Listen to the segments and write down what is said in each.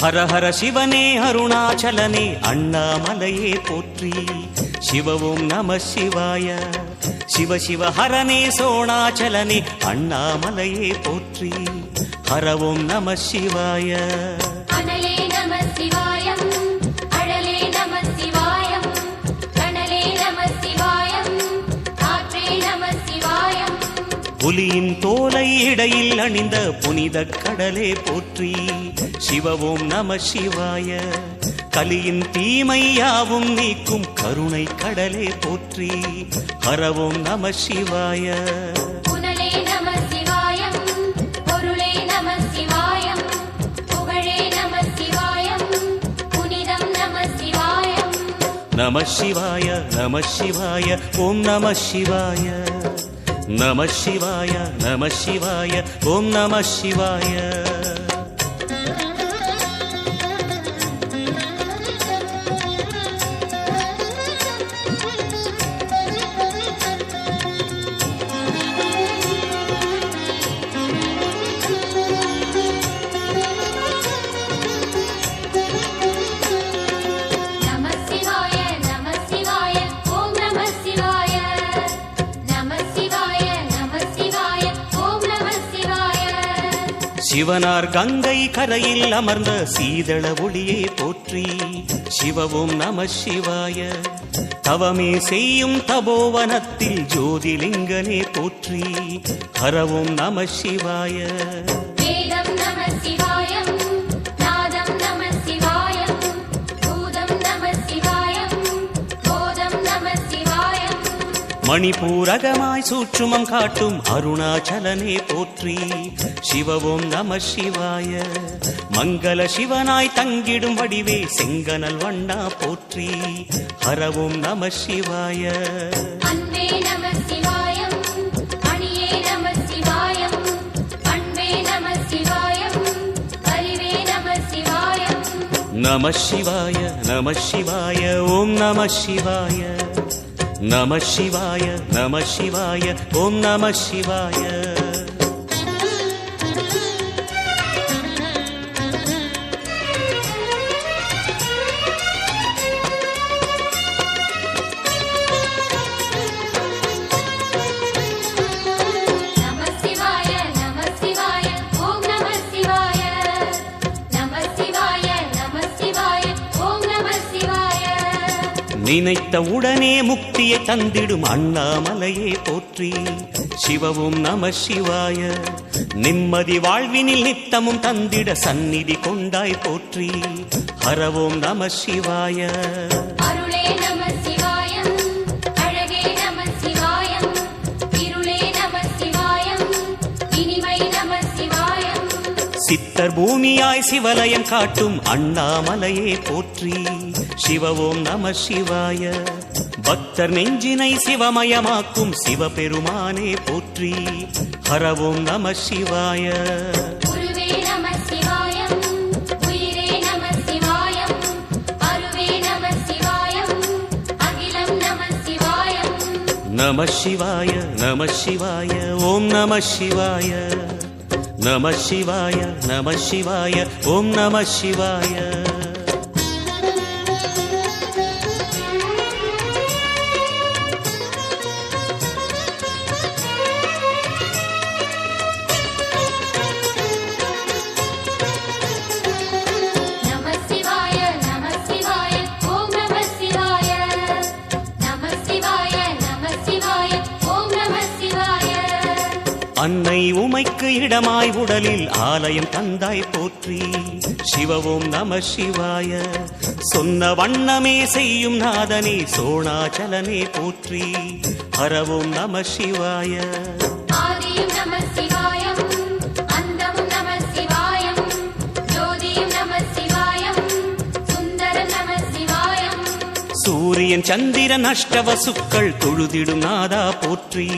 ஹர ஹர சிவனே அருணாச்சலனே அண்ணாமலையே போற்றி. சிவவும் நம சிவாய. சிவ சிவ ஹரனே சோணாச்சலனே அண்ணாமலையே போற்றி. ஹரவும் நம சிவாய. அனலே நம சிவாயம், அழலே நம சிவாயம், கனலே நம சிவாயம், காற்றே நம சிவாயம். புலியின் தோலை இடையில் அணிந்த புனித கடலே போற்றி. சிவவும் நம சிவாய. கலியின் தீமையாவும் நீக்கும் கருணை கடலே போற்றி. ஹரவும் நம சிவாய. புனலே நம சிவாயம், பொருளே நம சிவாயம், புகழே நம சிவாயம், புனிதம் நம சிவாயம். நம சிவாய நம சிவாய ஓம் நம சிவாய. நம சிவாய நம சிவாய ஓம் நம சிவாய. சிவனார் கங்கை கரையில் அமர்ந்த சீதள ஒளியே போற்றி. சிவவும் நம சிவாய. தவமே செய்யும் தபோவனத்தில் ஜோதிலிங்கனே போற்றி. ஹரவும் நம சிவாய. வேதம் நம சிவாயம், நாதம் நம சிவாயம், பூதம் நம சிவாயம், போதம் நம சிவாயம். மணிபூரகமாய் சூட்சுமம் காட்டும் அருணாச்சலனே போற்றி. சிவவும் நம சிவாய. மங்கள சிவனாய் தங்கிடும் வடிவே செங்கனல் வண்ணா போற்றி. ஹரவும் நம சிவாய. அன்பே நம சிவாயம், அணியே நம சிவாயம், அன்பே நம சிவாயம், அறிவே நம சிவாயம். நம சிவாய நம சிவாய ஓம் நம சிவாய. நம சிவாய நம சிவாய ஓம் நம சிவாய. நினைத்த உடனே முக்தியை தந்திடும் அண்ணாமலையே போற்றி. சிவவும் நம சிவாய. நிம்மதி வாழ்வினில் நித்தமும் தந்திட சந்நிதி கொண்டாய் போற்றி. ஹரவும் நம சிவாய. அருளே நம சிவாயம், அழகே நம சிவாயம், இருளே நம சிவாயம், இனிமை நம சிவாயம். சித்தர் பூமியாய் சிவலயம் காட்டும் அண்ணாமலையே போற்றி. சிவவும் நம சிவாய. பக்தர் நெஞ்சினை சிவமயமாக்கும் சிவபெருமானே போற்றி. ஹரவும் நம சிவாய. குருவே நம சிவாயம், உயிரே நம சிவாயம், அருவே நம சிவாயம், அகிலம் நம சிவாயம். நம சிவாய நம சிவாய ஓம் நம சிவாய. நம சிவாய நம சிவாய ஓம் நம சிவாய. அன்னை உமைக்கு இடமாய் உடலில் ஆலயம் தந்தாய் போற்றி. சிவவும் நம சிவாய. சொன்ன வண்ணமே செய்யும் நாதனே சோணாச்சலனே போற்றி. ஹரவும் நம சிவாய. ஆதியும் நம சிவாயம், அந்தமும் நம சிவாயம், ஜோதியும் நம சிவாயம், சுந்தரம் நம சிவாயம். சூரியன் சந்திரன் அஷ்டவசுக்கள் தொழுதிடும் நாதா போற்றி.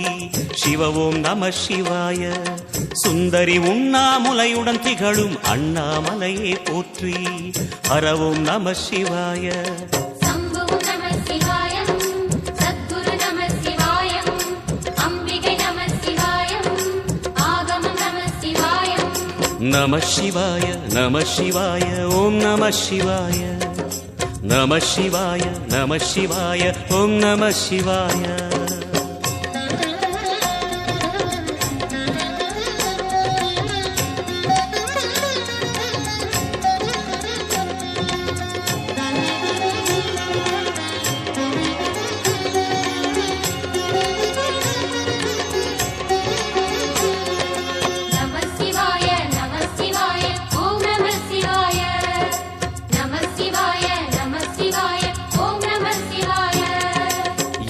சிவவும் நம சிவாய. சுந்தரி உண்ணாமுலையுடன் திகழும் அண்ணாமலையே போற்றி. ஹரவும் நம சிவாய. சம்புவும் நம சிவாயம், சத்குரு நம சிவாயம், அம்பிகை நம சிவாயம், ஆகமம் நம சிவாயம். நம சிவாய நம சிவாய ஓம் நம சிவாய நம சிவாய நம சிவாய ஓம் நம சிவாய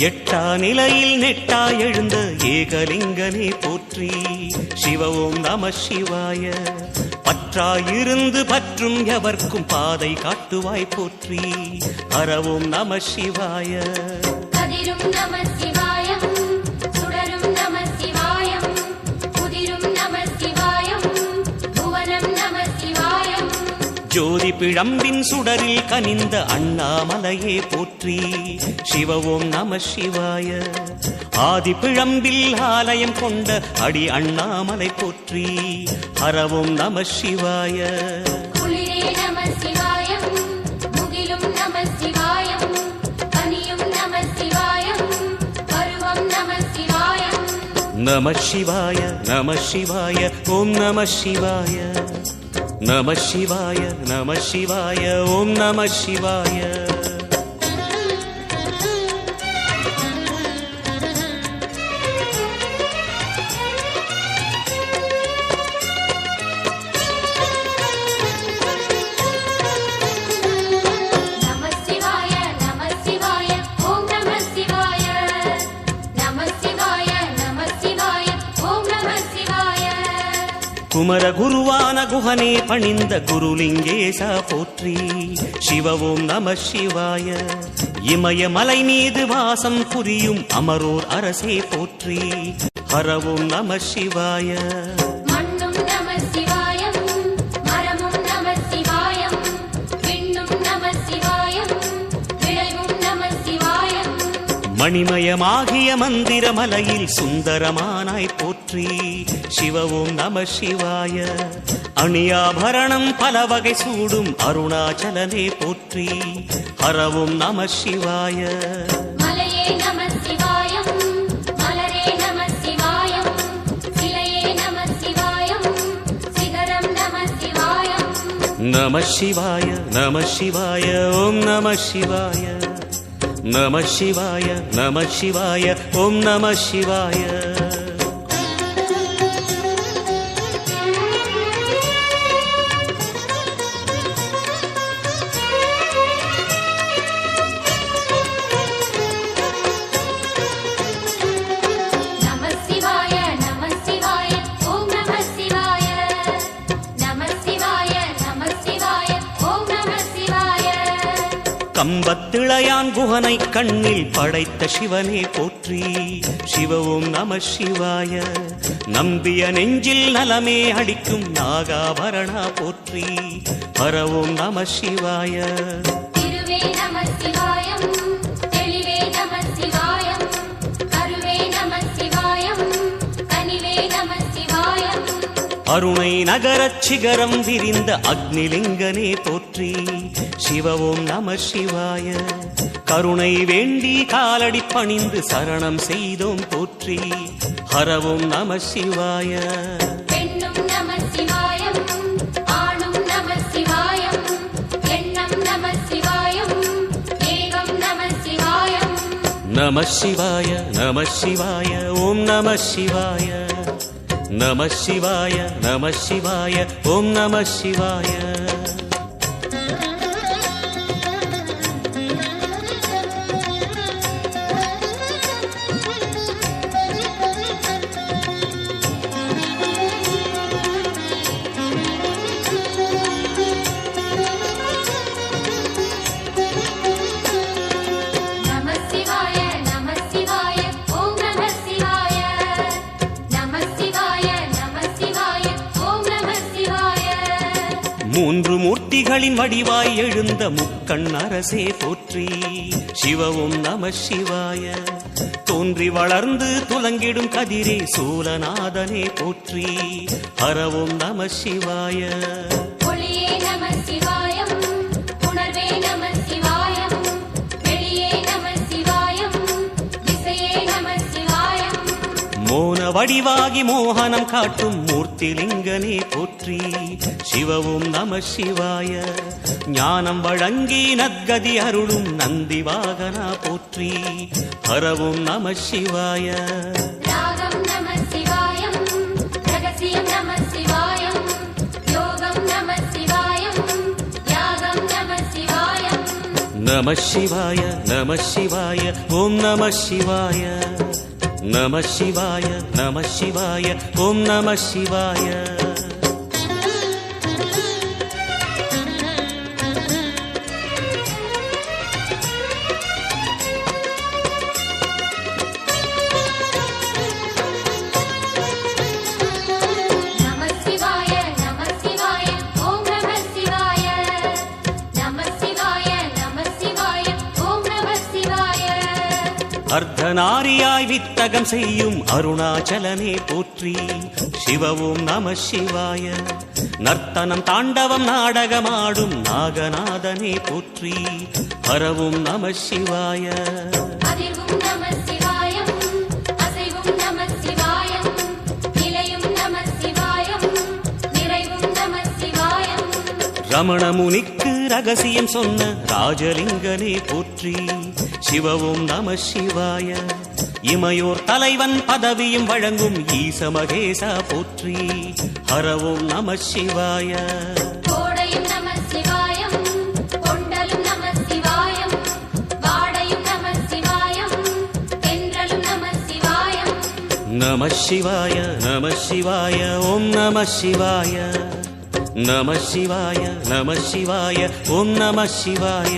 எட்டா நிலையில் நெட்டா எழுந்த ஏகலிங்கனே போற்றி சிவ ஓம் நம சிவாய பற்றாயிருந்து பற்றும் எவர்க்கும் பாதை காட்டுவாய் போற்றி ஹர ஓம் நம சிவாய கதிரும் நம சிவாயம் சுடரும் நம சிவாயம் புதிரும் நம சிவாயம் புவனம் நம சிவாயம் ஜோதி பிழம்பின் சுடரில் கனிந்த அண்ணாமலையே போற்றி சிவ ஓம் நம சிவாய ஆதி பிழம்பில் ஆலயம் கொண்ட அடி அண்ணாமலை போற்றி ஹர ஓம் நம சிவாய குளிரே நம சிவாயம் முகிலும் நம சிவாயம் பனியும் நம சிவாயம் பருவம் நம சிவாயம் நம சிவாய நம சிவாய ஓம் நம சிவாய நம சிவாய நம சிவாய ஓம் நம சிவாய குமர குருவான குஹனே பணிந்த குருலிங்கேசா போற்றி சிவ ஓம் நம சிவாய இமயமலை மீது வாசம் புரியும் அமரோர் அரசே போற்றி ஹர ஓம் நம சிவாய மண்ணும் நம சிவாயம் மரமும் நம சிவாயம் விண்ணும் நம சிவாயம் விளைவும் நம சிவாயம் மணிமயமாகிய மந்திரமலையில் சுந்தரமானாய் போற்றி சிவ ஓம் நம சிவாய அணியாபரணம் பல வகை சூடும் அருணாச்சலனே போற்றி ஹர ஓம் நம சிவாய மலையே நம சிவாயம் மலரே நம சிவாயம் சிலையே நம சிவாயம் சிகரம் நம சிவாயம் நம சிவாய நம சிவாய ஓம் நம சிவாய நம சிவாய நம சிவாய ஓம் நம சிவாய கம்பத்திளையான் குஹனை கண்ணில் படைத்த சிவனே போற்றி சிவ ஓம் நம சிவாய நம்பிய நெஞ்சில் நலமே அளிக்கும் நாகாபரணா போற்றி ஹர ஓம் நம சிவாய திருவே நம சிவாயம் தெளிவே நம சிவாயம் கருவே நம சிவாயம் கனிவே நம சிவாயம் அருணை நகரச் சிகரம் விரிந்த அக்னிலிங்கனே போற்றி சிவ ஓம் நம சிவாய கருணை வேண்டி காலடி பணிந்து சரணம் செய்தோம் போற்றி ஹர ஓம் நம சிவாய பெண்ணும் நம சிவாயம் ஆணும் நம சிவாயம் எண்ணம் நம சிவாயம் ஏகம் நம சிவாயம் நம சிவாய நம சிவாய ஓம் நம சிவாய நம சிவாய நம சிவாய ஓம் நம சிவாய மூன்று மூர்த்திகளின் வடிவாய் எழுந்த முக்கண் அரசே போற்றி. சிவவும் நம சிவாய. தோன்றி வளர்ந்து துலங்கிடும் கதிரே சூலநாதனே போற்றி. ஹரவும் நம சிவாய. ஒளியே நம சிவாயம், உணர்வே நம சிவாயம், வெளியே நம சிவாயம், திசையே நம சிவாயம். மோன வடிவாகி மோகனம் காட்டும் மூர்த்திலிங்கனே போற்றி. சிவவும் நம சிவாய. ஞானம் வழங்கி நற்கதி அருளும் நந்தி வாகனா போற்றி. ஹரவும் நம சிவாய. ராகம் நம சிவாயம், ரகசியம் நம சிவாயம், யோகம் நம சிவாயம், யாகம் நம சிவாயம். நம சிவாய நம சிவாய ஓம் நம சிவாய. நம சிவாய நம சிவாய ஓம் நம சிவாய. நம சிவாய நம சிவாய ஓம் நம சிவாய. நம சிவாய நம சிவாய ஓம் நம சிவாய. அர்த்தநாரியாய் வித்தகம் செய்யும் அருணாச்சலனே போற்றி. சிவவும் நம சிவாய. நர்த்தனம் தாண்டவம் நாடகமாடும் நாகநாதனே போற்றி. ஹரவும் நம சிவாய. அதிர்வும் நம சிவாயம், அசைவும் நம சிவாயம், நிலையும் நம சிவாயம், நிறைவும் நம சிவாயம். ரமண முனிக்கு ரகசியம் சொன்ன ராஜலிங்கனே போற்றி. சிவவும் நம சிவாய. இமையோர் தலைவன் பதவியும் வழங்கும் ஈச மகேசா போற்றி. ஹரவும் நம சிவாய. கோடையும் நம சிவாயம், கொண்டலும் நம சிவாயம், வாடையும் நம சிவாயம், தென்றலும் நம சிவாயம். நம சிவாய நம சிவாய ஓம் நம சிவாய. நம சிவாய நம சிவாய ஓம் நம சிவாய.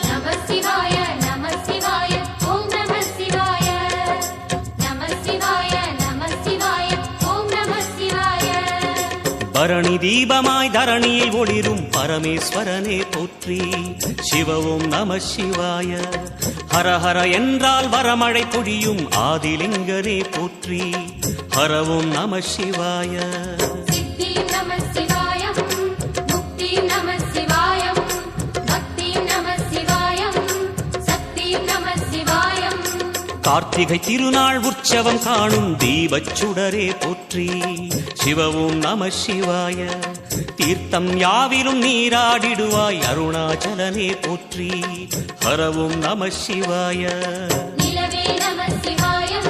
நம சிவாய நம சிவாய ஓம் நம சிவாய. நம சிவாய நம சிவாய ஓம் நம சிவாய. பரணி தீபமாய் தரணியில் ஒளிரும் பரமேஸ்வரனே போற்றி. சிவவும் நம சிவாய. ஹரஹர என்றால் வரமழை பொழியும் ஆதிலிங்கனே போற்றி. ஹரவும் நம சிவாய. சித்தியும் நம சிவாயம், முக்தியும் நம சிவாயம், பக்தியும் நம சிவாயம், சக்தியும் நம சிவாயம். கார்த்திகை திருநாள் உற்சவம் காணும் தீபச் சுடரே போற்றி. சிவவும் நம சிவாய. தீர்த்தம் யாவிலும் நீராடிடுவாய் அருணாச்சலனே போற்றி. ஹரவும் நம சிவாய. நிலவே நம சிவாயம்,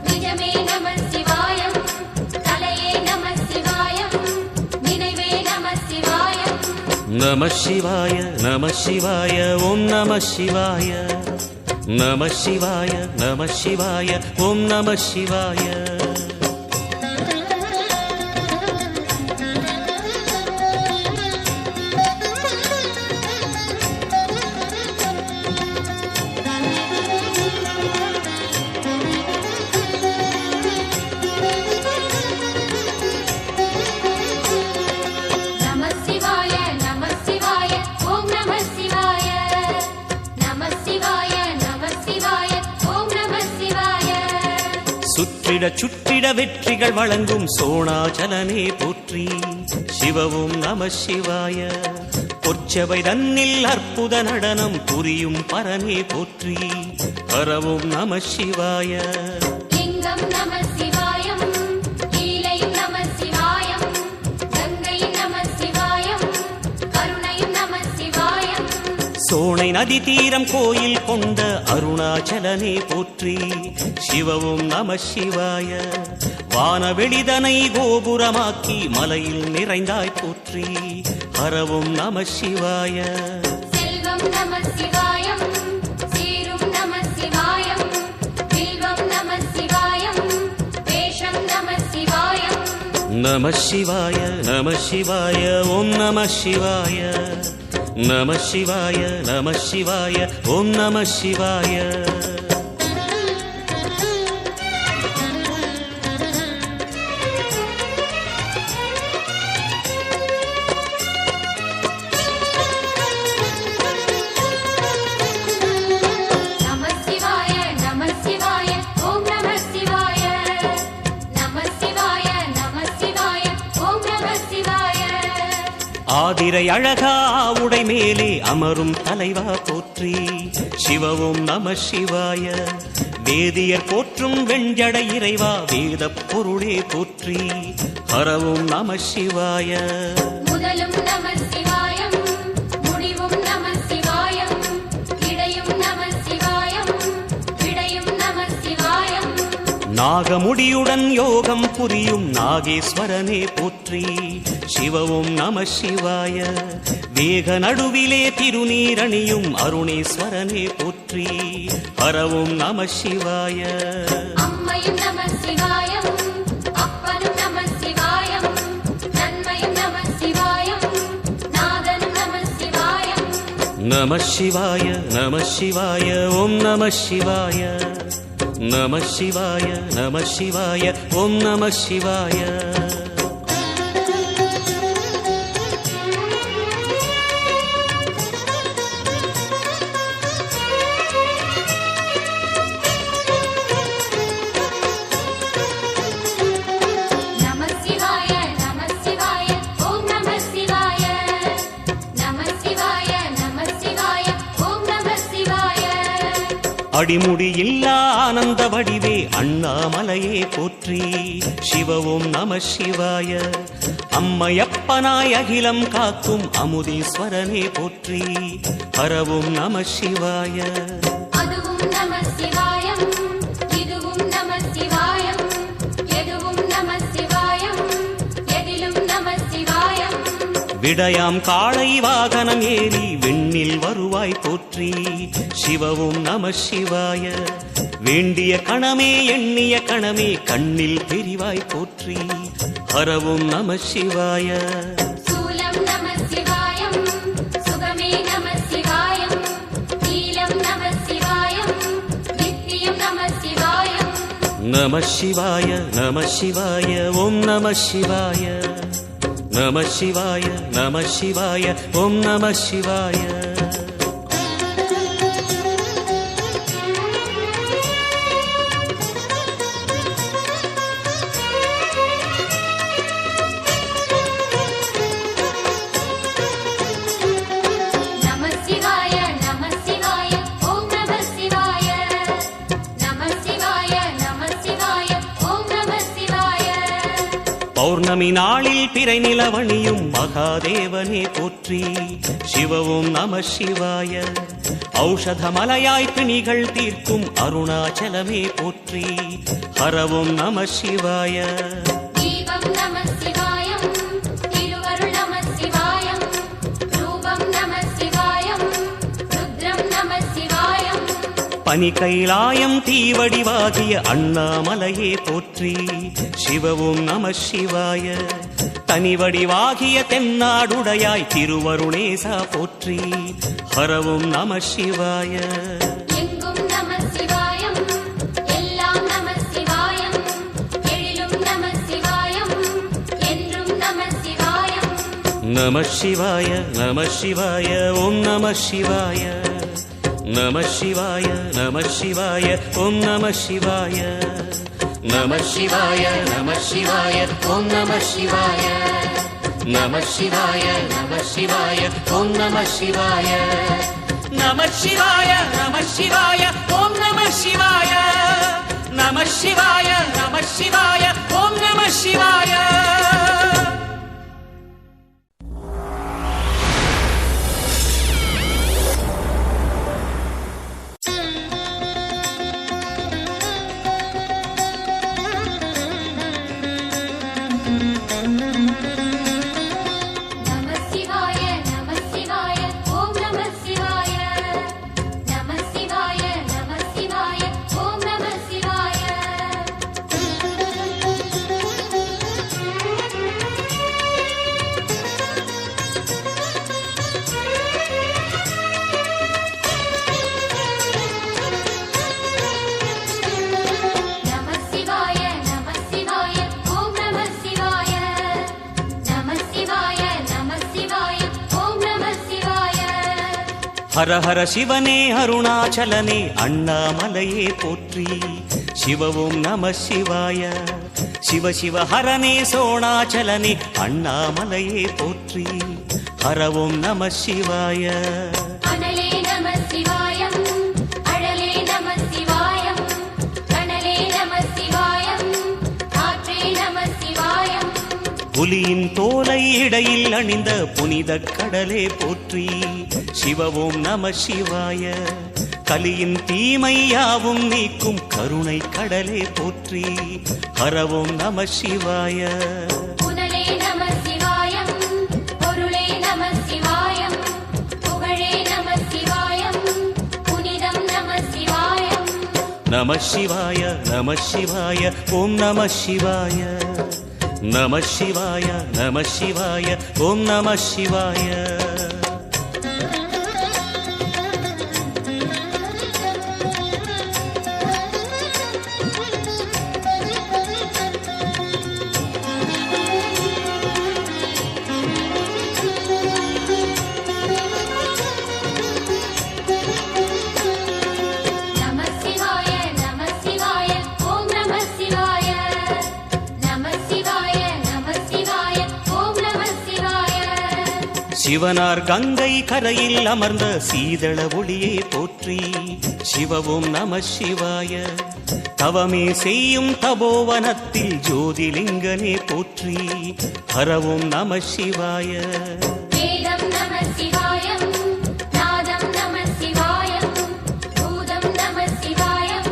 நிஜமே நம சிவாயம், தலையே நம சிவாயம், நினைவே நம சிவாயம். நம சிவாய நம சிவாய ஓம் நம சிவாய. நம சிவாய நம சிவாய ஓம் நம சிவாய. நம சிவாய நம சிவாய ஓம் நம சிவாய. நம சிவாய நம சிவாய ஓம் நம சிவாய. சுற்றிட சுற்றிட வெற்றிகள் வழங்கும் சோணாச்சலனே போற்றி. சிவவும் நம சிவாய. பொற்சபை தன்னில் அற்புத நடனம் புரியும் பரனே போற்றி. ஹரவும் நம சிவாய. லிங்கம் நம சிவாயம், லீலையும் நம சிவாயம், கங்கையும் நம சிவாயம், கருணையும் நம சிவாயம். சோனை நதி தீரம் கோயில் கொண்ட அருணாச்சலனே போற்றி. சிவவும் நம சிவாய. வானவெளிதனை கோபுரமாக்கி மலையில் நிறைந்தாய் போற்றி. ஹரவும் நம சிவாய. செல்வம் நம சிவாயம், சீரும் நம சிவாயம், வில்வம் நம சிவாயம், வேஷம் நம சிவாயம். நம சிவாய நம சிவாய ஓம் நம சிவாய நம சிவாய நம சிவாய ஓம் நம சிவாய ஆதிரை அழகா உடை மேலே அமரும் தலைவா போற்றி சிவவும் நம சிவாய வேதியர் போற்றும் வெண்ஜடை இறைவா வேத பொருளே போற்றி ஹரவும் நம சிவாய முதலும் நம சிவாயம் முடிவும் நம சிவாயம் இடையும் நம சிவாயம் விடையும் நம சிவாயம் நாகமுடியுடன் யோகம் புரியும் நாகேஸ்வரனே போற்றி சிவவும் நம சிவாய வேக நடுவிலே திருநீரணியும் அருணேஸ்வரனே போற்றி ஹரவும் நம சிவாய அம்மையும் நம சிவாயம் அப்பனும் நம சிவாயம் நன்மையும் நம சிவாயம் நாதனும் நம சிவாயம் நம சிவாய நம சிவாய ஓம் நம சிவாய நம சிவாய நம சிவாய ஓம் நம சிவாய அடிமுடி இல்லா ஆனந்த வடிவே அண்ணாமலையே போற்றி சிவவும் நம சிவாய அம்மையப்பனாய் அகிலம் காக்கும் அமுதீஸ்வரனே போற்றி ஹரவும் நம சிவாய அதுவும் நம சிவாயம் இதுவும் நம சிவாயம் எதுவும் நம சிவாயம் எதிலும் நம சிவாயம் விடயாம் காளை வாகனம் ஏறி விண்ணில் வருவாய் போற்றி சிவவும் நம சிவாய வேண்டிய கணமே எண்ணிய கணமே கண்ணில் தெரிவாய் போற்றி ஹரவும் நம சிவாய சூலம் நம சிவாயம் சுகமே நம சிவாயம் நீலம் நம சிவாயம் நித்தியம் நம சிவாயம் நம சிவாய நம சிவாய ஓம் நம சிவாய நம சிவாய நம சிவாய ஓம் நம சிவாய பௌர்ணமி நாளில் பிறை நிலவணியும் மகாதேவனே போற்றி சிவவும் நம சிவாய ஔஷதமலையாய் பிணிகள் தீர்க்கும் அருணாச்சலமே போற்றி ஹரவும் நம சிவாய தீபம் நம சிவாயம் திருவருள் நம சிவாயம் ரூபம் நம சிவாயம் ருத்ரம் நம சிவாயம் பனி கைலாயம் தீவடிவாகிய அண்ணாமலையே போற்றி சிவவும் நம சிவாய தனிவடிவாகிய தென்னாடுடையாய் திருவருணேசா போற்றி ஹரவும் நம சிவாய எங்கும் நம சிவாயம் எல்லாம் நம சிவாயம் எழிலும் நம சிவாயம் என்றும் நம சிவாயம் நம சிவாய நம சிவாய ஓம் நம சிவாய நம சிவாய நம சிவாய ஓம் நம சிவாய நம சிவாய நம சிவாய ஓம் நம சிவாய நம சிவாய நம சிவாய ஓம் நம சிவாய நம சிவாய நம சிவாய ஓம் நம சிவாய நம சிவாய நம சிவாய ஓம் நம சிவாய ஹர ஹர சிவனே அருணாச்சலனே அண்ணாமலையே போற்றி சிவ ஓம் நம சிவாய சிவ சிவ ஹரனே சோணாச்சலனே அண்ணாமலையே போற்றி ஹர ஓம் நம சிவாய அனலே நம சிவாயம் அழலே நம சிவாயம் கனலே நம சிவாயம் காற்றே நம சிவாயம் புலியின் தோலை இடையில் அணிந்த புனித கடலே போற்றி சிவ ஓம் நம சிவாய கலியின் தீமை யாவும் நீக்கும் கருணை கடலே போற்றி ஹர ஓம் நம சிவாய புனலே நம சிவாயம் பொருளே நம சிவாயம் புகழே நம சிவாயம் புனிதம் நம சிவாயம் நம சிவாய நம சிவாய ஓம் நம சிவாய நம சிவாய நம சிவாய ஓம் நம சிவாய நம சிவாய நம சிவாய ஓம் நம சிவாய நம சிவாய நம சிவாய ஓம் நம சிவாய சிவனார் கங்கை கரையில் அமர்ந்த சீதள ஒளியே போற்றி சிவ ஓம் நம சிவாய தவமே செய்யும் தபோவனத்தில் ஜோதிலிங்கனே போற்றி ஹர ஓம் நம சிவாய வேதம் நம சிவாயம் நாதம் நம சிவாயம் பூதம் நம சிவாயம்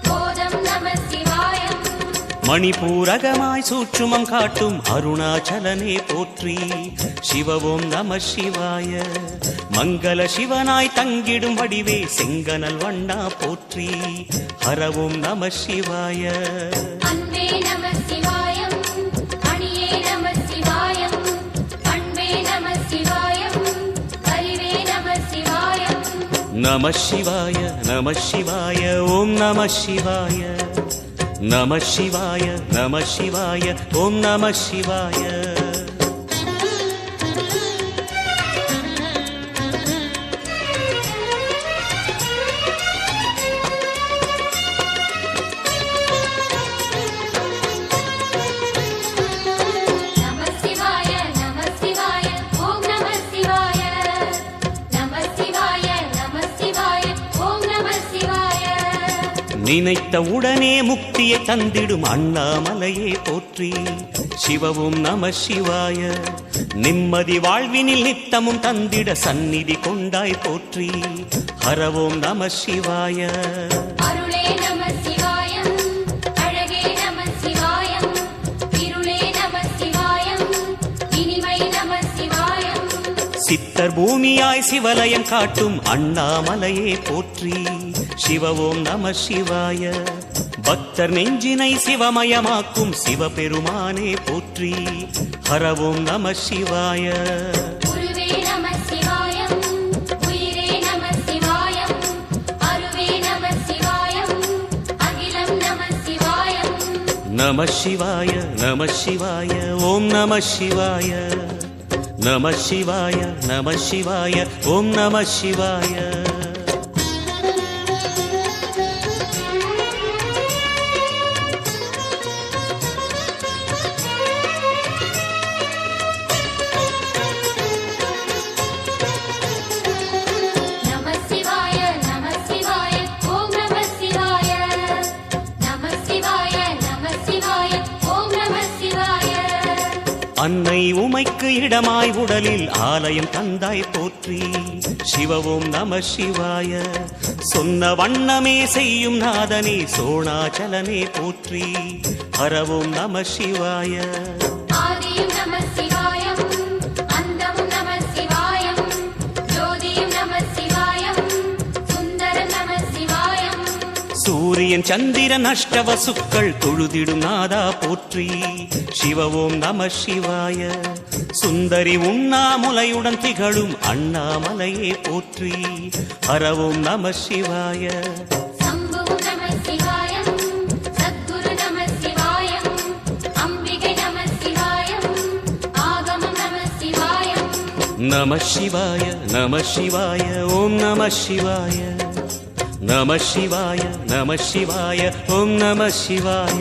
போதம் நம சிவாயம் மணிபூரகமாய் சூட்சுமம் காட்டும் அருணாச்சலனே போற்றி சிவ ஓம் நம சிவாய மங்கள சிவனாய் தங்கிடும் வடிவே செங்கனல் வண்ணா போற்றி ஹர ஓம் நம சிவாய அன்பே நம சிவாயம் அணியே நம சிவாயம் அன்பே நம சிவாயம் அறிவே நம சிவாயம் நம சிவாய நம சிவாய ஓம் நம சிவாய நம சிவாய நம சிவாய ஓம் நம சிவாய நம சிவாய நம சிவாய ஓம் நம சிவாய நம சிவாய நம சிவாய ஓம் நம சிவாய நினைத்த உடனே முக்தியை தந்திடும் அண்ணாமலையே போற்றி சிவ ஓம் நம சிவாய நிம்மதி வாழ்வினில் நித்தமும் தந்திட சந்நிதி கொண்டாய் போற்றி ஹர ஓம் நம சிவாய அருளே நம சிவாயம் அழகே நம சிவாயம் இருளே நம சிவாயம் இனிமை நம சிவாயம் சித்தர் பூமியாய் சிவலயம் காட்டும் அண்ணாமலையே போற்றி சிவ ஓம் நம சிவாய பக்தர் நெஞ்சினை சிவமயமாக்கும் சிவபெருமானே போற்றி ஹர ஓம் நம சிவாய குருவே நம சிவாயம் உயிரே நம சிவாயம் அருவே நம சிவாயம் அகிலம் நம சிவாயம் நம சிவாய நம சிவாய ஓம் நம சிவாய நம சிவாய நம சிவாய ஓம் நம சிவாய நம சிவாய நம சிவாய ஓம் நம சிவாய நம சிவாய நம சிவாய ஓம் நம சிவாய அன்னை உமைக்கு இடமாய் உடலில் ஆலயம் தந்தாய் போற்றி சிவ ஓம் நம சிவாய சொன்ன வண்ணமே செய்யும் நாதனே சோணாச்சலனே போற்றி ஹர ஓம் நம சிவாய ஆதியும் நம சிவாயம் அந்தமும் நம சிவாயம் ஜோதியும் நம சிவாயம் சுந்தரம் நம சிவாயம் சூரியன் சந்திரன் அஷ்டவசுக்கள் தொழுதிடும் நாதா போற்றி சிவ ஓம் நம சிவாய சுந்தரி உண்ணாமுலையுடன் திகழும் அண்ணாமலையே போற்றி ஹர ஓம் நம சிவாய சம்புவும் நம சிவாயம் சத்குரு நம சிவாயம் அம்பிகை நம சிவாயம் ஆகமம் நம சிவாயம் நம சிவாய நம சிவாய ஓம் நம சிவாய நம சிவாய நம சிவாய ஓம் நம சிவாய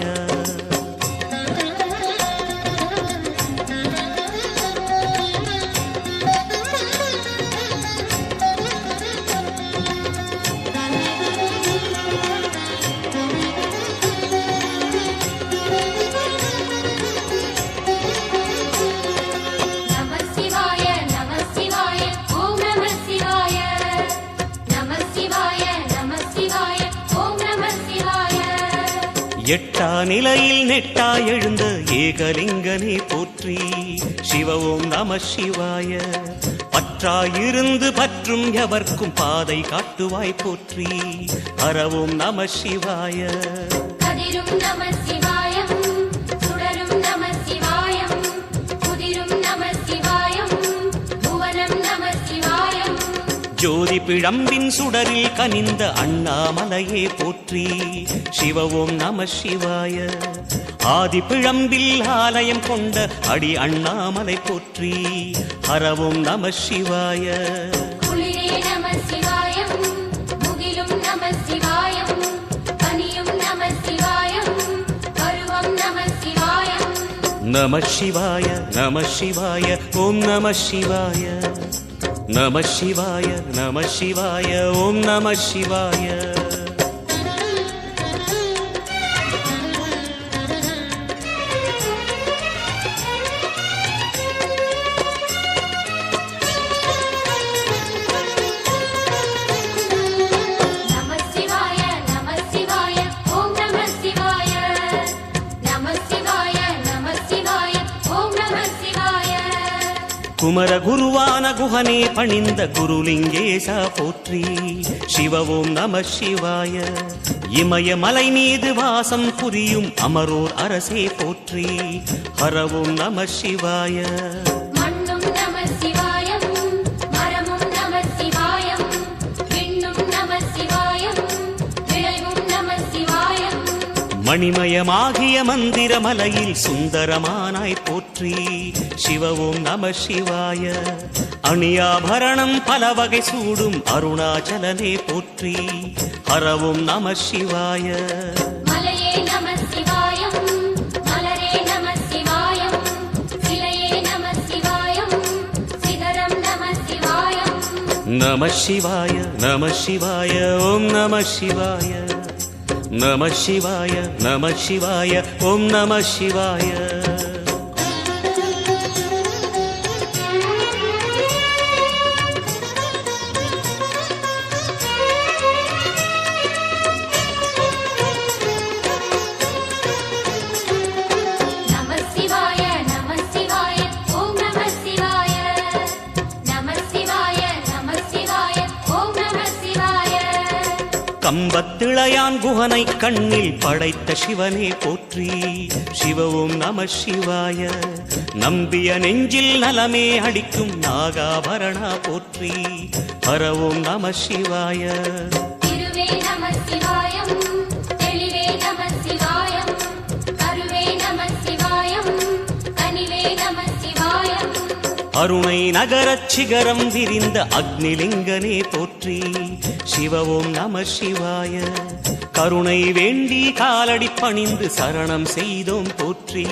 எட்டா நிலையில் நெட்டா எழுந்த ஏகலிங்கனே போற்றி சிவ ஓம் நம சிவாய பற்றாயிருந்து பற்றும் எவர்க்கும் பாதை காட்டுவாய் போற்றி ஹர ஓம் நம சிவாய கதிரும் நம சிவாயம் சுடரும் நம சிவாயம் குதிரும் நம சிவாயம் புவனம் நம சிவாயம் ஜோதி பிழம்பின் சுடரில் கனிந்த அண்ணாமலையே போற்றி சிவ ஓம் நம சிவாய ஆதி பிழம்பில் ஆலயம் கொண்ட அடி அண்ணாமலை போற்றி ஹர ஓம் நம சிவாய குளிரே நம சிவாயம் முகிலும் நம சிவாயம் கனியும் நம சிவாயம் பருவம் நம சிவாயம் நம சிவாய நம சிவாய ஓம் நம சிவாய நம சிவாய நம சிவாய ஓம் நம சிவாய குமர குருவான குஹனே பணிந்த குருலிங்கேசா போற்றி சிவ ஓம் நம சிவாய இமயமலை மீது வாசம் புரியும் அமரோர் அரசே போற்றி ஹர ஓம் நம சிவாய மண்ணும் நம சிவாயம் மரமும் நம சிவாயம் விண்ணும் நம சிவாயம் விளைவும் நம சிவாயம் மணிமயமாகிய மந்திர மலையில் சுந்தரமானாய் போற்றி சிவ ஓம் நம சிவாய அணியாபரணம் பல வகை சூடும் அருணாச்சலனே போற்றி ஹர ஓம் நம சிவாய மலையே நம சிவாயம் மலரே நம சிவாயம் சிலையே நம சிவாயம் சிகரம் நம சிவாயம் நம சிவாய நம சிவாய ஓம் நம சிவாய நம சிவாய நம சிவாய ஓம் நம சிவாய கம்பத்திளையான் குஹனை கண்ணில் படைத்த சிவனே போற்றி சிவ ஓம் நம சிவாய நம்பிய நெஞ்சில் நலமே அடிக்கும் நாகாபரணா போற்றி ஹர ஓம் நம சிவாய திருவே நம சிவாயம் தெளிவே நம சிவாயம் கருவே நம சிவாயம் கனிவே நம சிவாயம் அருணை நகரச் சிகரம் விரிந்த அக்னிலிங்கனே போற்றி சிவ ஓம் நம சிவாய கருணை வேண்டி காலடி பணிந்து சரணம் செய்தோம் போற்றி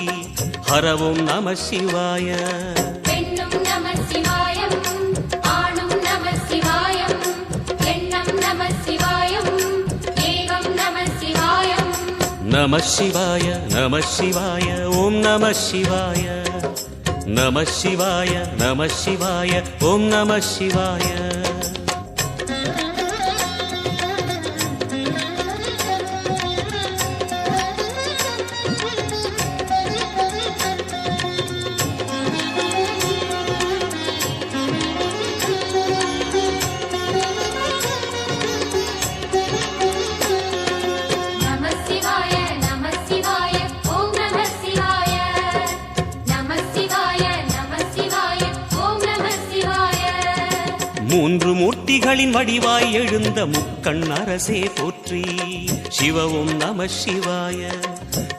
ஹர ஓம் நம சிவாய பெண்ணும் நம சிவாயம் ஆணும் நம சிவாயம் எண்ணம் நம சிவாயம் ஏகம் நம சிவாயம் நம சிவாய நம சிவாய ஓம் நம சிவாய நம சிவாய நம சிவாய ஓம் நம சிவாய மூன்று மூர்த்திகளின் வடிவாய் எழுந்த முக்கண் அரசே போற்றி. சிவவும் நம சிவாய.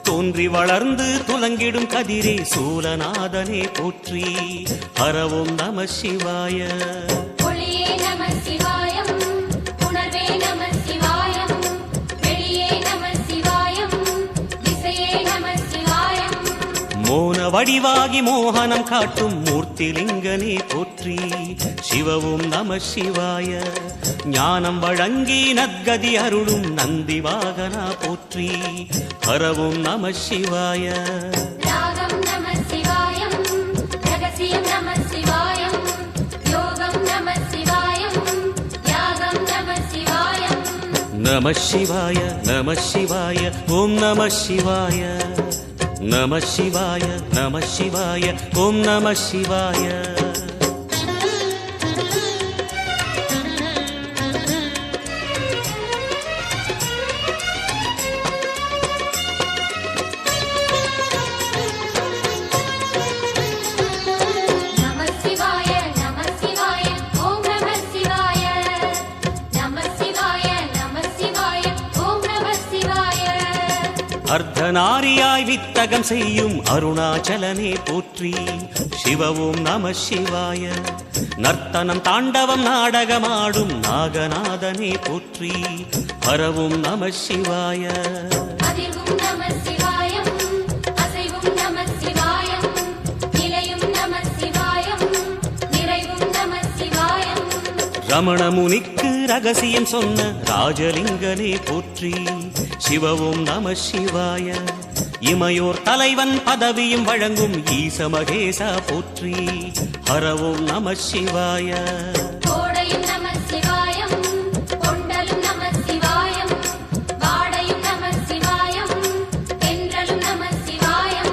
தோன்றி வளர்ந்து துலங்கிடும் கதிரே சூலநாதனே போற்றி. ஹரவும் நம சிவாய. ஒளியே நம சிவாயம், உணர்வே நம சிவாயம், வெளியே நம சிவாயம், திசையே நம சிவாயம். மோன வடிவாகி மோகனம் காட்டும் மூர்த்திலிங்கனே போற்றி. சிவவும் நம சிவாய. ஞானம் வழங்கி நற்கதி அருளும் நந்தி வாகனா போற்றி. ஹரவும் நம சிவாய. ராகம் நம சிவாயம், ரகசியம் நம சிவாயம், யோகம் நம சிவாயம், யாகம் நம சிவாயம். நம சிவாய நம சிவாய ஓம் நம சிவாய. நம சிவாய நம சிவாய ஓம் நம சிவாய. நம சிவாய நம சிவாய ஓம் நம சிவாய. நம சிவாய நம சிவாய ஓம் நம சிவாய. அர்த்தநாரியாய் வித்தகம் செய்யும் அருணாச்சலனே போற்றி. சிவவும் நம சிவாய. நர்த்தனம் தாண்டவம் நாடகமாடும் நாகநாதனே போற்றி. ஹரவும் நம சிவாய. அதிர்வும் நம சிவாயம், அசைவும் நம சிவாயம், நிலையும் நம சிவாயம், நிறைவும் நம சிவாயம். ரமண முனிக்கு ரகசியம் சொன்ன ராஜலிங்கனே போற்றி. சிவவும் நம சிவாய. இமையோர் தலைவன் பதவியும் வழங்கும் ஈச மகேசா போற்றி. ஹரவும் நம சிவாய. கோடையும் நம சிவாயம், கொண்டலும் நம சிவாயம், வாடையும் நம சிவாயம், தென்றலும் நம சிவாயம்.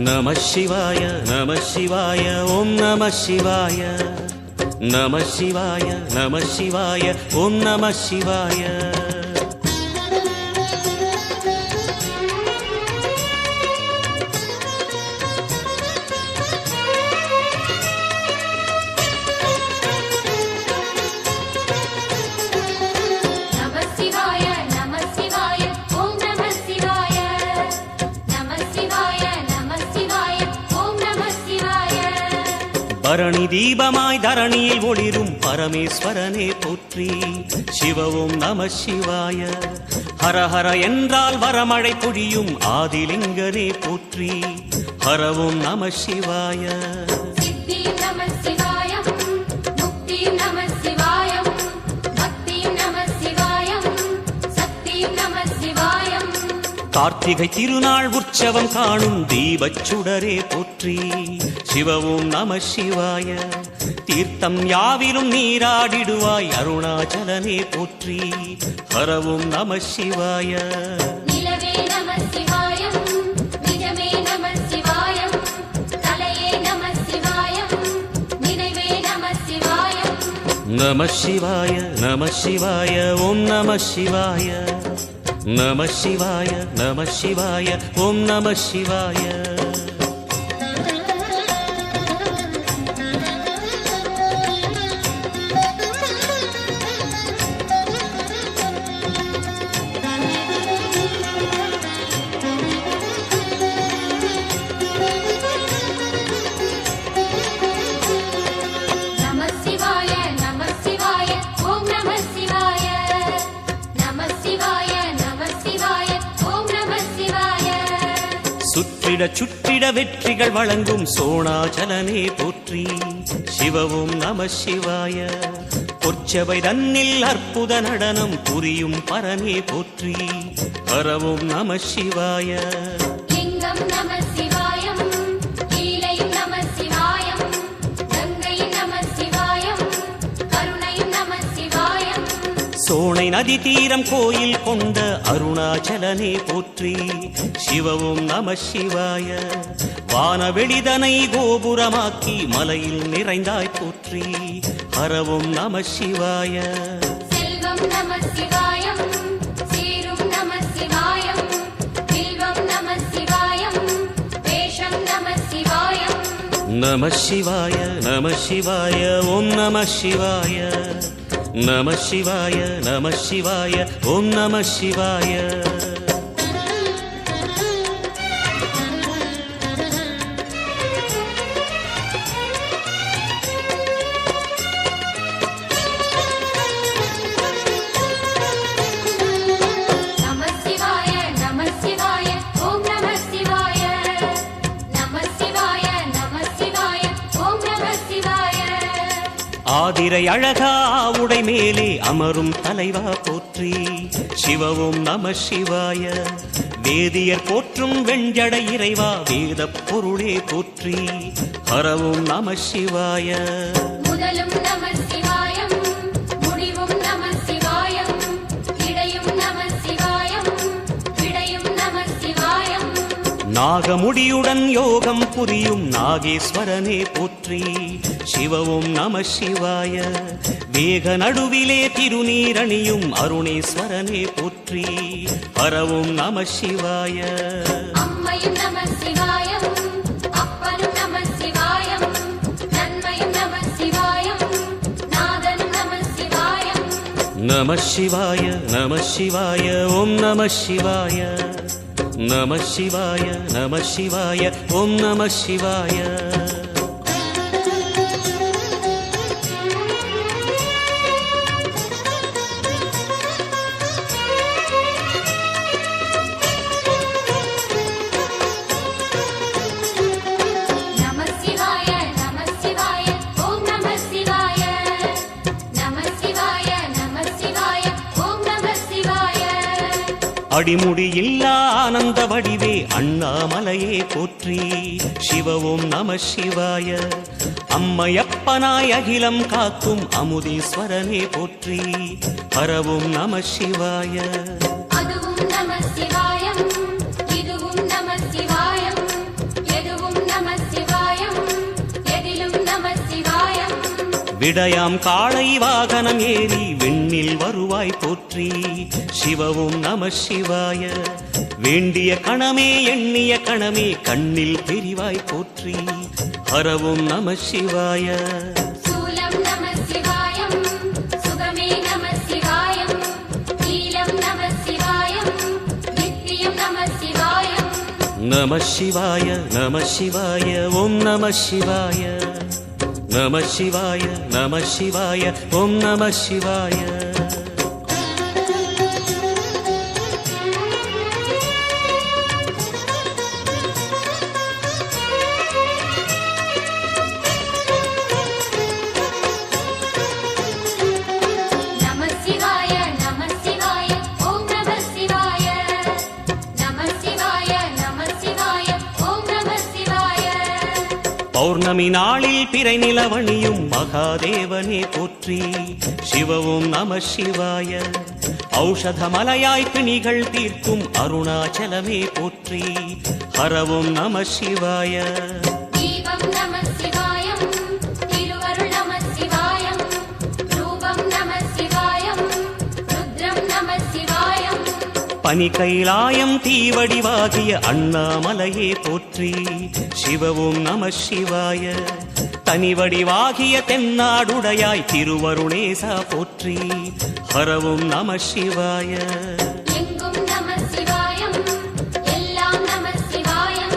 நம சிவாய நம சிவாய ஓம் நம சிவாய. நம சிவாய நம சிவாய ஓம் நம சிவாய. நம சிவாய நம சிவாய ஓம் நம சிவாய. நம சிவாய நம சிவாய ஓம் நம சிவாய. பரணி தீபமாய் தரணியில் ஒளிரும் பரமேஸ்வரனே போற்றி. சிவவும் நம சிவாய. ஹரஹர என்றால் வரமழை பொழியும் ஆதிலிங்கனே போற்றி. ஹரவும் நம சிவாய. சித்தியும் நம சிவாயம், முக்தியும் நம சிவாயம், பக்தியும் நம சிவாயம், சக்தியும் நம சிவாயம். கார்த்திகை திருநாள் உற்சவம் காணும் தீபச் சுடரே போற்றி. சிவவும் நம சிவாய. தீர்த்தம் யாவிலும் நீராடிடுவாய் அருணாச்சலனே போற்றி. ஹரவும் நம சிவாய. நிலவே நம சிவாயம், நிஜமே நம சிவாயம், கலையே நம சிவாயம், நினைவே நம சிவாயம். நம சிவாய நம சிவாய ஓம் நம சிவாய. நம சிவாய நம சிவாய ஓம் நம சிவாய. நம சிவாய நம சிவாய ஓம் நம சிவாய. நம சிவாய நம சிவாய ஓம் நம சிவாய. சுற்றிட சுற்றிட வெற்றிகள் வழங்கும் சோணாச்சலனே போற்றி. சிவவும் நம சிவாய. பொற்சபை தன்னில் அற்புத நடனம் புரியும் பரனே போற்றி. ஹரவும் நம சிவாய. லிங்கம் நம சிவாயம், லீலையும் நம சிவாயம், கங்கையும் நம சிவாயம், கருணையும் நம சிவாயம். சோனை நதி தீரம் கோயில் கொண்ட அருணாச்சலனே போற்றி. சிவவும் நம சிவாய. வானவெளிதனை கோபுரமாக்கி மலையில் நிறைந்தாய் போற்றி. ஹரவும் நம சிவாய. செல்வம் நம சிவாயம், சீரும் நம சிவாயம், வில்வம் நம சிவாயம், வேஷம் நம சிவாயம். நம சிவாய நம சிவாய ஓம் நம சிவாய நம சிவாய நம சிவாய ஓம் நம சிவாய ஆதிரை அழகா உடை மேலே அமரும் தலைவா போற்றி சிவவும் நம சிவாய வேதியர் போற்றும் வெஞ்சடை இறைவா வேத பொருளே போற்றி ஹரவும் நம சிவாய முதலும் நம சிவாயம் முடிவும் நம சிவாயம் இடையும் நம சிவாயம் விடையும் நம சிவாயம் நாகமுடியுடன் யோகம் புரியும் நாகேஸ்வரனே போற்றி சிவவும் நம சிவாய வேக நடுவிலே திருநீரணியும் அருணேஸ்வரனே போற்றி ஹரவும் நம சிவாய அம்மையும் நம சிவாயம் அப்பனும் நம சிவாயம் நன்மையும் நம சிவாயம் நாதனும் நம சிவாயம் நம சிவாய நம சிவாய ஓம் நம சிவாய நம சிவாய நம சிவாய ஓம் நம சிவாய அடிமுடி இல்லா ஆனந்த வடிவே அண்ணாமலையே போற்றி சிவவும் நம சிவாய அம்மையப்பனாய் அகிலம் காக்கும் அமுதீஸ்வரனே போற்றி ஹரவும் நம சிவாய அதுவும் நம சிவாயம் இதுவும் நம சிவாயம் எதுவும் நம சிவாயம் எதிலும் நம சிவாயம் விடயாம் காளை வாகனம் ஏறி விண்ணில் வருவாய் போற்றி சிவவும் நம சிவாய வேண்டிய கணமே எண்ணிய கணமே கண்ணில் தெரிவாய் போற்றி ஹரவும் நம சிவாய சூலம் நம சிவாயம் சுகமே நம சிவாயம் நீலம் நம சிவாயம் நித்தியம் நம சிவாயம் நம சிவாய நம சிவாய ஓம் நம சிவாய நம சிவாய நம சிவாய ஓம் நம சிவாய பௌர்ணமி நாளில் பிறை நிலவணியும் மகாதேவனே போற்றி சிவவும் நம சிவாய ஔஷதமலையாய் பிணிகள் தீர்க்கும் அருணாச்சலமே போற்றி ஹரவும் நம சிவாய தீபம் நம சிவாயம் திருவருள் நம சிவாயம் ரூபம் நம சிவாயம் ருத்ரம் நம சிவாயம் பனி கைலாயம் தீவடிவாகிய அண்ணாமலையே போற்றி சிவவும் நம சிவாய தனிவடிவாகிய தென்னாடுடையாய் திருவருணேசா போற்றி ஹரவும் நம சிவாய எங்கும் நம சிவாயம் எல்லாம் நம சிவாயம்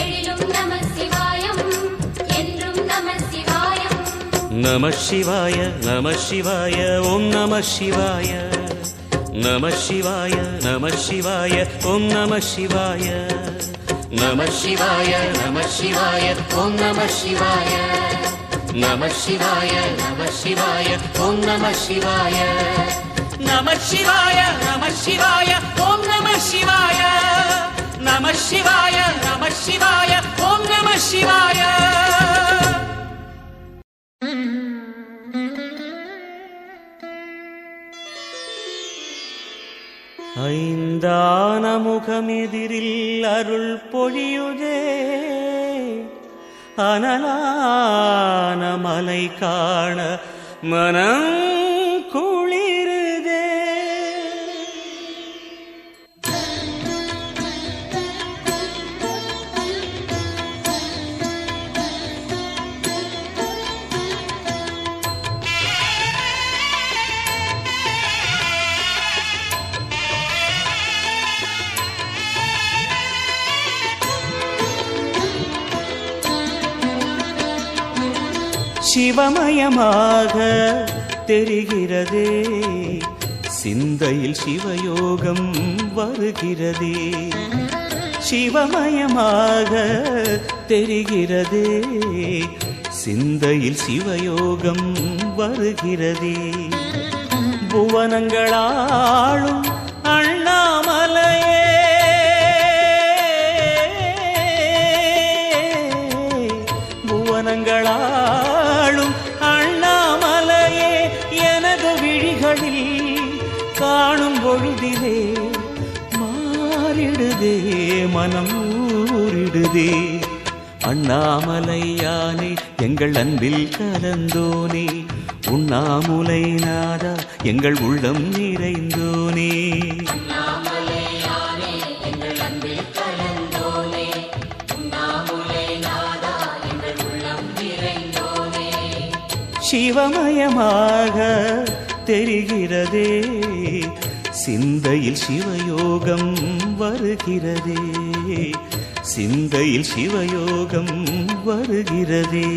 எழிலும் நம சிவாயம் என்றும் நம சிவாயம் நம சிவாய நம சிவாய ஓம் நம சிவாய நம சிவாய நம சிவாய ஓம் நம சிவாய நம சிவாய நம சிவாய ஓம் நம சிவாய நம சிவாய நம சிவாய ஓம் நம சிவாய நம சிவாய நம சிவாய ஓம் நம சிவாய நம சிவாய நம சிவாய ஓம் நம சிவாய ஐந்தான முகமெதிரில் அருள் பொழியுதே அனலான மலை காண மனம் குளிருதே சிவமயமாக தெரிகிறதே சிந்தையில் சிவயோகம் வருகிறதே சிவமயமாக தெரிகிறதே சிந்தையில் சிவயோகம் வருகிறதே புவனங்களாளும் அண்ணாமலையே புவனங்களாளும் அண்ணாமலையே எனது விழிகளில் காணும் பொழுதிலே மாறிடுதே மனம் ஊறிடுதே அண்ணாமலையானே எங்கள் அன்பில் கலந்தோனே உண்ணாமுலை நாதா எங்கள் உள்ளம் நிறைந்தோனே சிவமயமாக தெரிகிறதே சிந்தையில் சிவயோகம் வருகிறதே சிந்தையில் சிவயோகம் வருகிறதே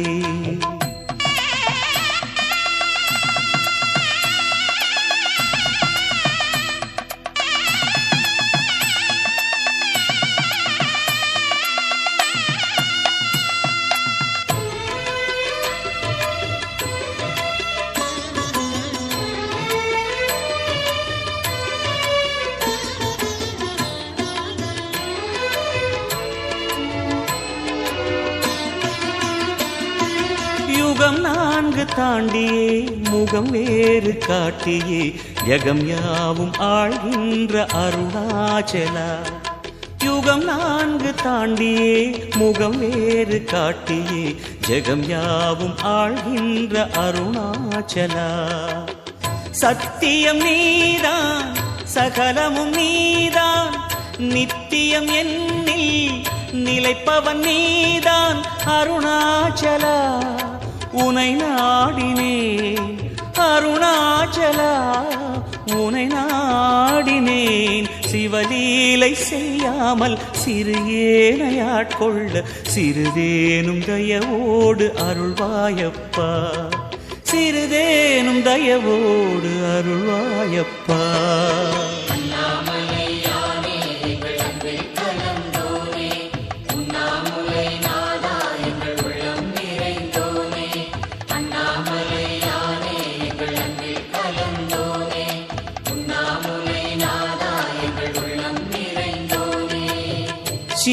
யுகம் 4 தாண்டியே முகம் வேறு காட்டியே யகம் யாவும் ஆழ்கின்ற அருணாச்சலா யுகம் 4 தாண்டியே முகம் வேறு காட்டியே ஜெகம் யாவும் ஆழ்கின்ற அருணாச்சலா சத்தியம் நீதான் சகலமும் நீதான் நித்தியம் என்னில் நிலைப்பவன் நீதான் அருணாச்சலா உனை நாடினேன் அருணாச்சலா உனை நாடினேன் சிவலீலை செய்யாமல் சிறு ஏனையாட்கொள்ள சிறிதேனும் தயவோடு அருள்வாயப்பா சிறிதேனும் தயவோடு அருள்வாயப்பா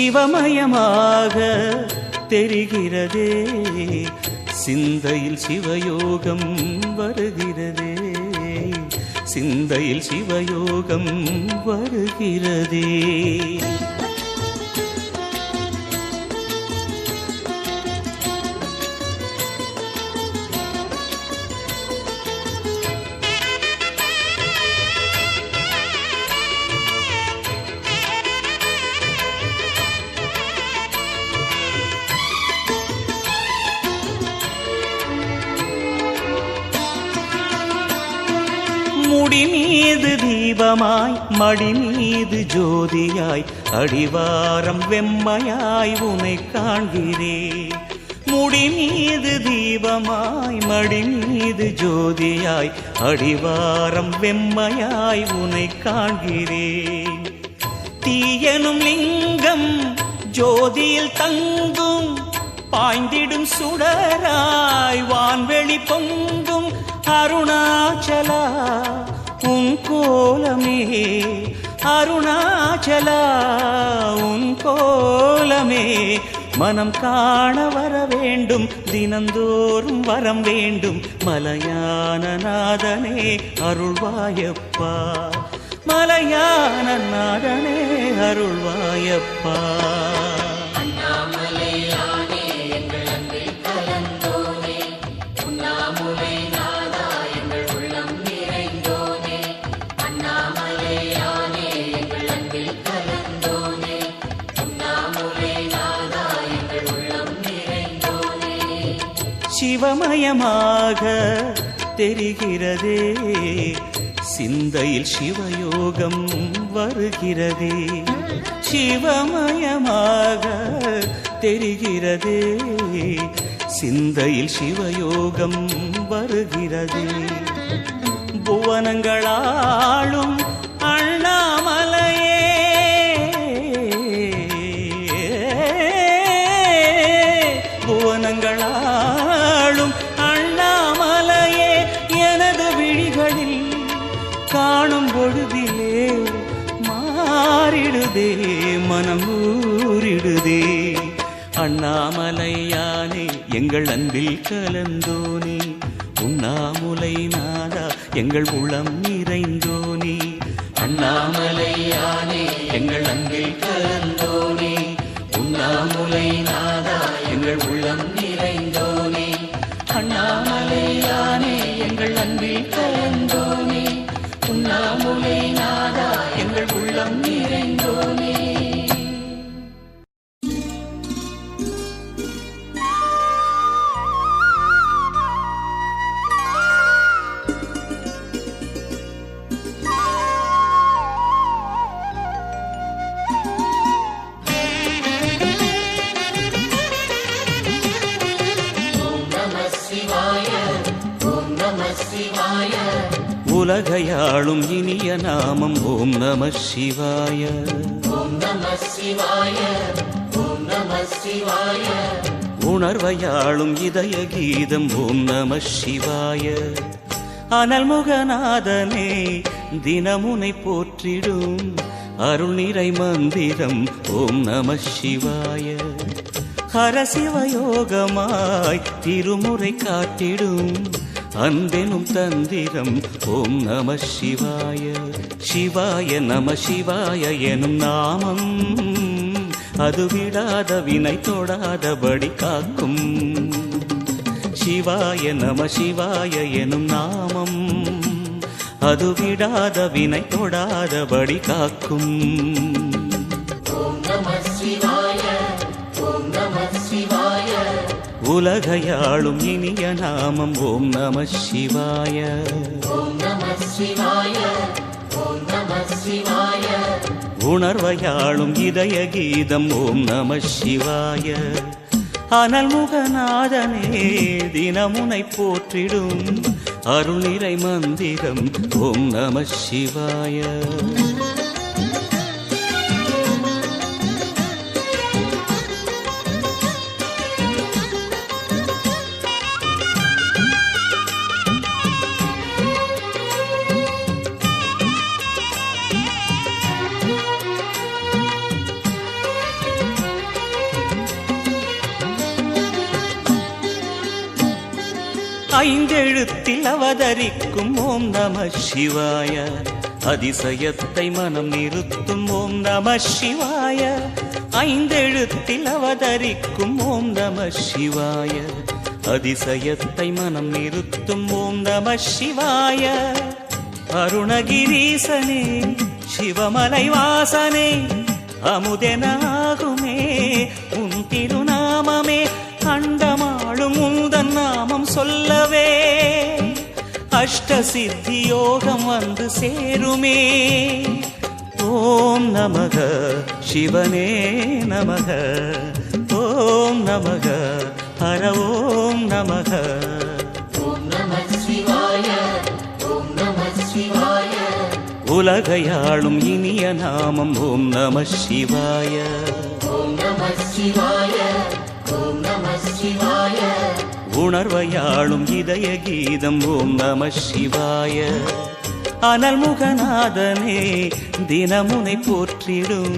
சிவமயமாக தெரிகிறதே சிந்தையில் சிவயோகம் வருகிறதே சிந்தையில் சிவயோகம் வருகிறதே முடி மீது தீபமாய் மடி மீது ஜோதியாய் அடிவாரம் வெம்மையாய் உனை காண்கிறேன் முடி மீது தீபமாய் மடி மீது ஜோதியாய் அடிவாரம் வெம்மையாய் உனை காண்கிறேன் தீயனும் லிங்கம் ஜோதியில் தங்கும் பாய்ந்திடும் சுடராய் வான்வெளி பொங்கும் அருணாச்சலா உன் கோலமே அருணாச்சலா உன் கோலமே மனம் காண வர வேண்டும் தினந்தோறும் வரம் வேண்டும் மலையான நாதனே அருள்வாயப்பா மலையான நாதனே அருள்வாயப்பா சிவமயமாக தெரிகிறதே சிந்தையில் சிவயோகம் வருகிறதே சிவமயமாக தெரிகிறதே சிந்தையில் சிவயோகம் வருகிறது. புவனங்களாளும் அண்ணாமலையே, புவனங்களாளும் அண்ணாமலையே, எனது விழிகளில் காணும் பொழுதிலே மாறிடுதே மனம் ஊறிடுதே. அண்ணாமலையானே எங்கள் அன்பில் கலந்தோனே, உண்ணாமுலை நாதா எங்கள் உளம் நிறைந்தோனே. அண்ணாமலையானே எங்கள் அன்பில் கலந்தோனே, உண்ணாமுலை நாதா எங்கள் உள்ளம் நிறைந்தோனே. அண்ணாமலையானே எங்கள் அன்பில் கலந்தோனே, உண்ணாமுலை நாதா எங்கள் உள்ளம் நிறைந்தோனே. உலகையாளும் இனிய நாமம் ஓம் நம சிவாய. ஓம் நம சிவாய, ஓம் நம சிவாய. உணர்வையாளும் இதய கீதம் ஓம் நம சிவாய. அனல்முகநாதனே தினமுனை போற்றிடும் அருள் நிறை மந்திரம் ஓம் நம சிவாய. ஹரசிவயோகமாய் திருமுறை காட்டிடும் அன்பெனும் தந்திரம் ஓம் நம சிவாய. சிவாய நம சிவாய எனும் நாமம் அது விடாத வினை தொடாதபடி காக்கும். சிவாய நம சிவாய எனும் நாமம் அது விடாத வினை தொடாதபடி காக்கும். ஓம் நம சிவாய, ஓம் நம சிவாய. உலகையாளும் இனிய நாமம் ஓம் நம சிவாய. ஓம் நம சிவாய, ஓம் நம சிவாய. உணர்வையாளும் இதய கீதம் ஓம் நம சிவாய. அனல்முகநாதனே தினமுனை போற்றிடும் அருள் நிறை மந்திரம் ஓம் நம சிவாய. ஐந்தெழுத்தில் அவதரிக்கும் ஓம் நம சிவாய. அதிசயத்தை மனம் நிறுத்தும் ஓம் நம சிவாய. ஐந்தெழுத்தில் அவதரிக்கும் ஓம் நம சிவாய. அதிசயத்தை மனம் நிறுத்தும் ஓம் நம சிவாய. அருணகிரீசனே சிவமலை வாசனே அமுதனாகுமே உன் திருநாமமே. அண்டமாளும் உந்தன் நாமம் சொல்லவே அஷ்ட சித்தி யோகம் வந்து சேருமே. ஓம் நமக சிவனே நமக, ஓம் நமக ஹர ஓம் நமக. ஓம் நம சிவாய, ஓம் நம சிவாய. உலகையாளும் இனிய நாமம் ஓம் நம சிவாய. ஓம் நம சிவாய, ஓம் நம சிவாய. உணர்வையாளும் இதய கீதம் ஓம் நம சிவாய. அனல்முகநாதனே தினமுனை போற்றிடும்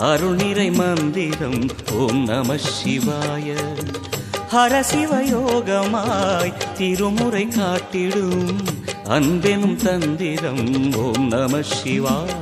அருள் நிறை மந்திரம் ஓம் நம சிவாய. ஹரசிவயோகமாய் திருமுறை காட்டிடும் அன்பெனும் தந்திரம் ஓம் நம சிவாய.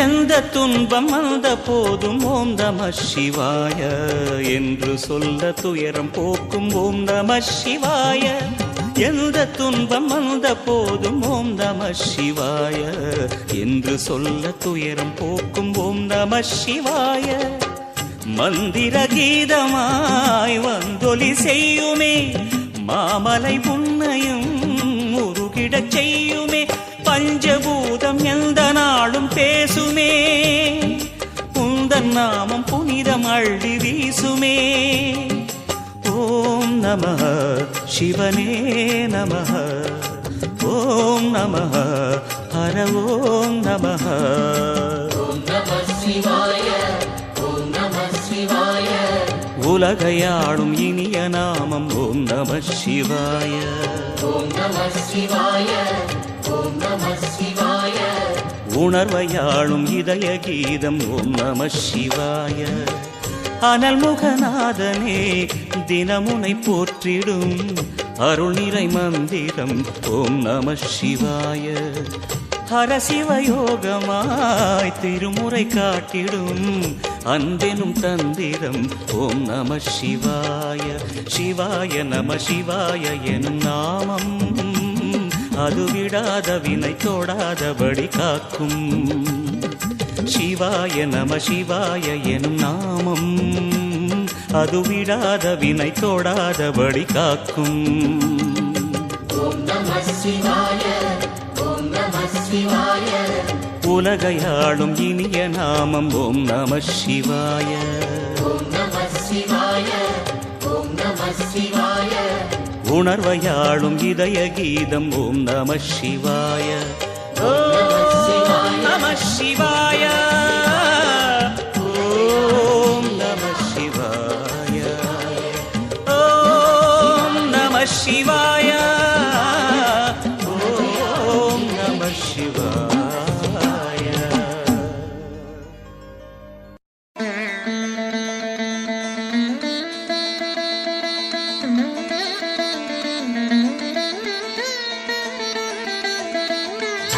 எந்த துன்பம் வந்த போதும் ஓம் நம சிவாய என்று சொல்ல துயரம் போக்கும் ஓம் நம சிவாய. எந்த துன்பம் வந்த போதும் ஓம் நம சிவாய என்று சொல்ல துயரம் போக்கும் ஓம் நம சிவாய மந்திர கீதமாய் வந்தொலி செய்யுமே மாமலை புன்னையும் உருகிடச் செய்யுமே பஞ்சபூதம் எந்த நாளும் பேசுமே உந்தன் நாமம் புனிதம் அள்ளி வீசுமே ஓம் நமः சிவனே நமः ஓம் நமः ஹர ஓம் நமः ஓம் நம சிவாய ஓம் நம சிவாய உலகையாளும் இனிய நாமம் ஓம் நம சிவாய ஓம் நம சிவாய ஓம் நம சிவாய உணர்வையாளும் இதய கீதம் ஓம் நம சிவாய அனல்முகநாதனே தினமுனை போற்றிடும் அருள் நிறை மந்திரம் ஓம் நம சிவாய ஹரசிவயோகமாய் திருமுறை காட்டிடும் அன்பெனும் தந்திரம் ஓம் நம சிவாய சிவாய நம சிவாய எனும் நாமம் அது விடாத வினை தொடாதபடி காக்கும் சிவாய நம சிவாய எனும் நாமம் அது விடாத வினை தொடாதபடி காக்கும் ஓம் நம சிவாய ஓம் நம சிவாய உலகையாளும் இனிய நாமம் ஓம் நம சிவாய ஓம் நம சிவாய ஓம் நம சிவாய உணர்வையாளும் இதய கீதம் ஓம் நம சிவாய சிவாய நம சிவாய ஓம் நம சிவாய ஓம் நம சிவாய ஓம் நம சிவாய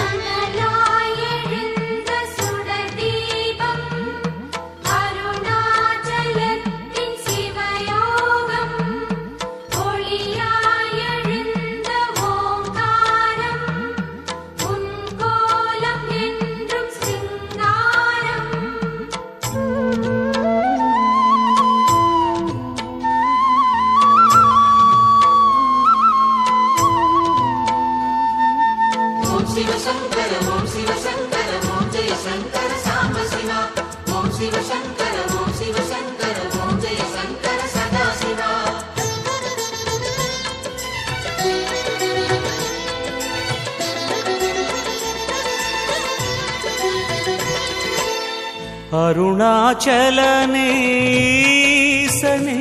அனலாய் எழுந்த சுடர் தீபம் அருணாச்சலத்தின் சிவயோகம் ஒளியாய் எழுந்த ஓங்காரம் உன் கோலம் என்றும் சிங்காரம் ஓம் சிவசங்கர ஓம் சிவசங்கர ஓம் ஜெய சங்கர சாம்ப சிவா ஓம் சிவசங்கர ஓம் சிவசங்கர ஓம் ஜெய சங்கர சதா சிவா அருணாச்சலனேசனே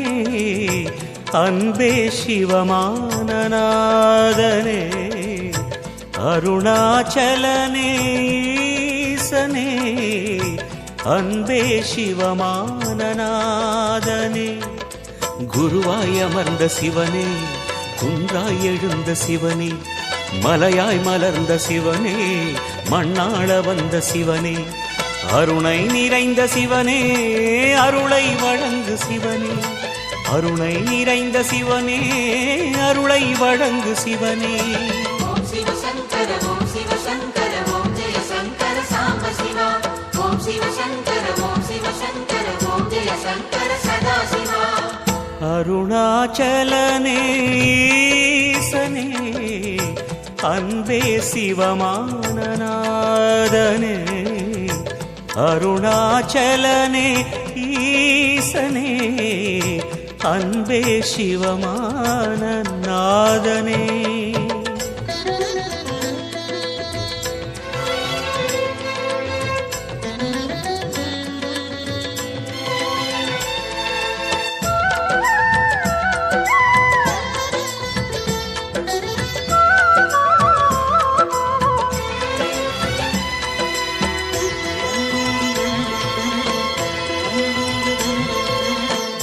அன்பே சிவமானநாதனே அருணாச்சலனேசனே அன்பே சிவமானநாதனே குருவாய் அமர்ந்த சிவனே குன்றாய் எழுந்த சிவனே மலையாய் மலர்ந்த சிவனே மண்ணாள வந்த சிவனே அருணை நிறைந்த சிவனே அருளை வழங்கு சிவனே அருணை நிறைந்த சிவனே அருளை வழங்கு சிவனே ஓம் சிவசங்கர ஓம் சிவசங்கர ஓம் ஜெய சங்கர சாம்ப சிவா ஓம் சிவசங்கர ஓம் சிவசங்கர ஓம் ஜெய சங்கர சதா சிவா அருணாச்சலனேசனே அன்பே சிவமானநாதனே அருணாச்சலனே ஈசனே அன்பே சிவமானநாதனே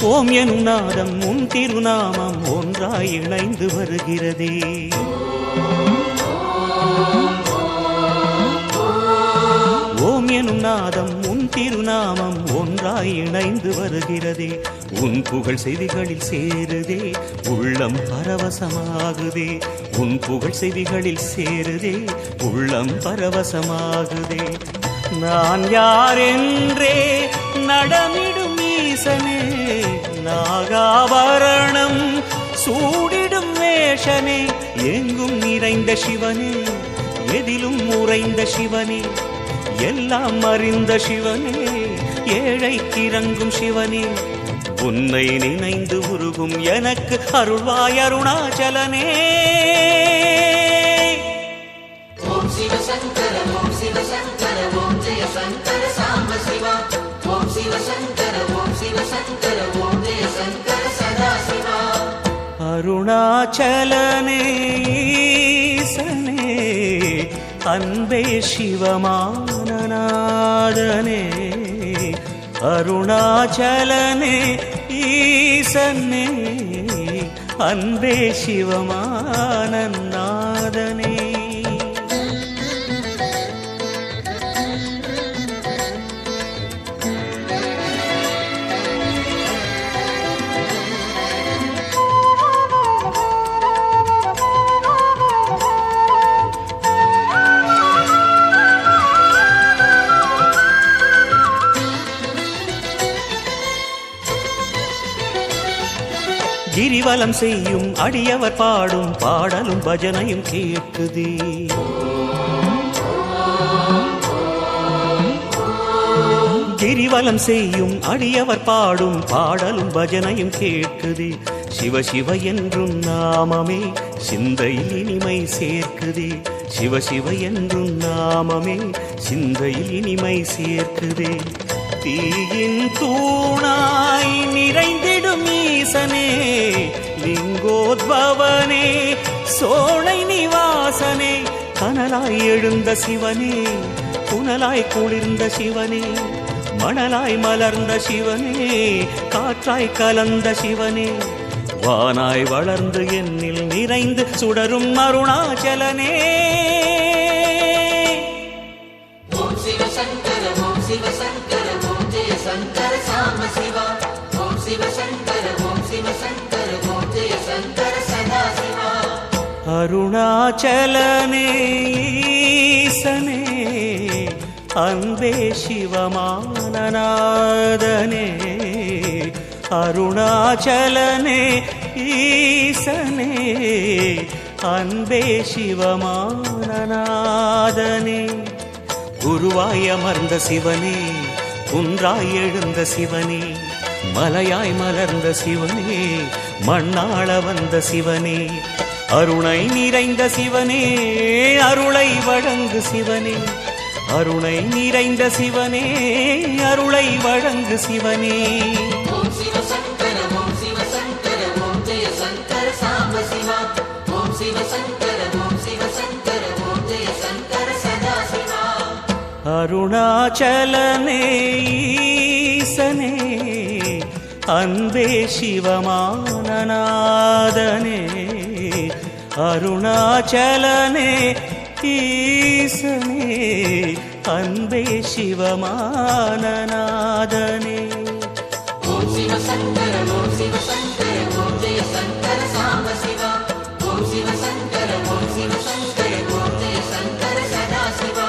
ஓம் எனும் நாதம் உன் திருநாமம் ஒன்றாய் இணைந்து வருகிறதே ஓம் எனும் நாதம் உன் திருநாமம் ஒன்றாய் இணைந்து வருகிறதே. உன் புகழ் செவிகளில் சேருதே, உள்ளம் பரவசமாகுதே. உன் புகழ் செவிகளில் சேருதே, உள்ளம் பரவசமாகுதே. நான் யாரென்றே நடமிடும் ஈசனே, நாகாபரணம் சூடிடும் வேஷனே. எங்கும் நிறைந்த சிவனே, எதிலும் உறைந்த சிவனே, எல்லாம் அறிந்த சிவனே, ஏழைக்கு இறங்கும் சிவனே. உன்னை நினைந்து உருகும் எனக்கு அருள்வாய் அருணாச்சலனே. ஓம் சிவசங்கர ஓம் சிவசங்கர ஓம் ஜெய சங்கர சாம்ப சிவா. ஓம் சிவசங்கர ஓம் சிவசங்கர ஓம் ஜெய சங்கர சதாசிவா. அருணாச்சலனே ஈசனே, அன்பே சிவமானநாதனே. அருணாச்சலனே ஈசனே, அன்பே சிவமானநாதனே. கிரிவலம் செய்யும் அடியவர் பாடும் பாடலும் பஜனையும் கேட்குதே. கிரிவலம் செய்யும் அடியவர் பாடும் பாடலும் பஜனையும் கேட்குதே. சிவ சிவ என்றும் நாமமே சிந்தையில் இனிமை சேர்க்குதே. சிவ சிவ என்றும் நாமமே சிந்தையில் இனிமை சேர்க்குதே. தீயின் தூணாய் நிறைந்திடும் ஈசனே, லிங்கோத்பவனே சோழை நிவாசனே. கனலாய் எழுந்த சிவனே, புனலாய் குளிர்ந்த சிவனே, மணலாய் மலர்ந்த சிவனே, காற்றாய் கலந்த சிவனே, வானாய் வளர்ந்து என்னில் நிறைந்து சுடரும் அருணாச்சலனே. ஓம் சிவசங்கர ஓம் சிவசங்கர ஓம் ஜெய சங்கர சாம்ப சிவா. ஓம் சிவசங்கர ஓம் சிவசங்கர ஓம் ஜெய சங்கர சதாசிவா. அருணாச்சலனே ஈசனே, அன்பே சிவமானநாதனே. அருணாச்சலனே ஈசனே, அன்பே சிவமானநாதனே. குருவாய் அமர்ந்த சிவனே, குன்றாய் எழுந்த சிவனே, மலையாய் மலர்ந்த சிவனே, மண்ணாள வந்த சிவனே, அருணை நிறைந்த சிவனே, அருளை வழங்கு சிவனே. அருணை நிறைந்த சிவனே, அருளை வழங்கு சிவனே. ஓம் சிவசங்கர ஓம் சிவசங்கர ஓம் ஜெய சங்கர சாம்ப சிவா. ஓம் சிவசங்கர ஓம் சிவசங்கர ஓம் ஜெய சங்கர சதாசிவா. அருணாச்சலனே ஈசனே, அன்பே சிவமானநாதனே. அருணாச்சலனே ஈசனே, அன்பே சிவமானநாதனே. ஓம் சிவசங்கர ஓம் சிவசங்கர ஓம் ஜெய சங்கர சாம்ப சிவா. ஓம் சிவசங்கர ஓம் சிவசங்கர ஓம் ஜெய சங்கர சதாசிவா.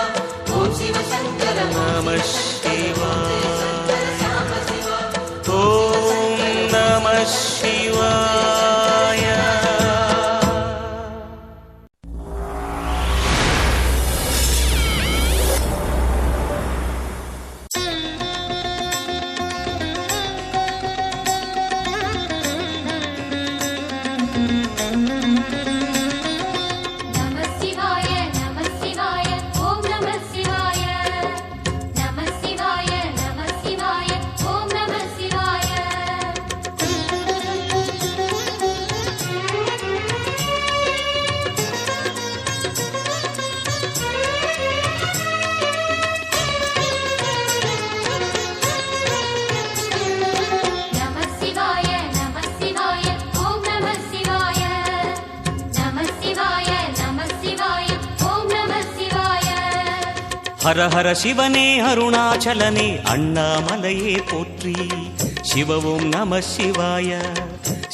ஓம் சிவசங்கர நம சிவாய. சாம்ப சிவா. ஓம் நம சிவாய. ஹர ஹர சிவனே அருணாச்சலனே அண்ணாமலையே போற்றி சிவ ஓம் நம சிவாய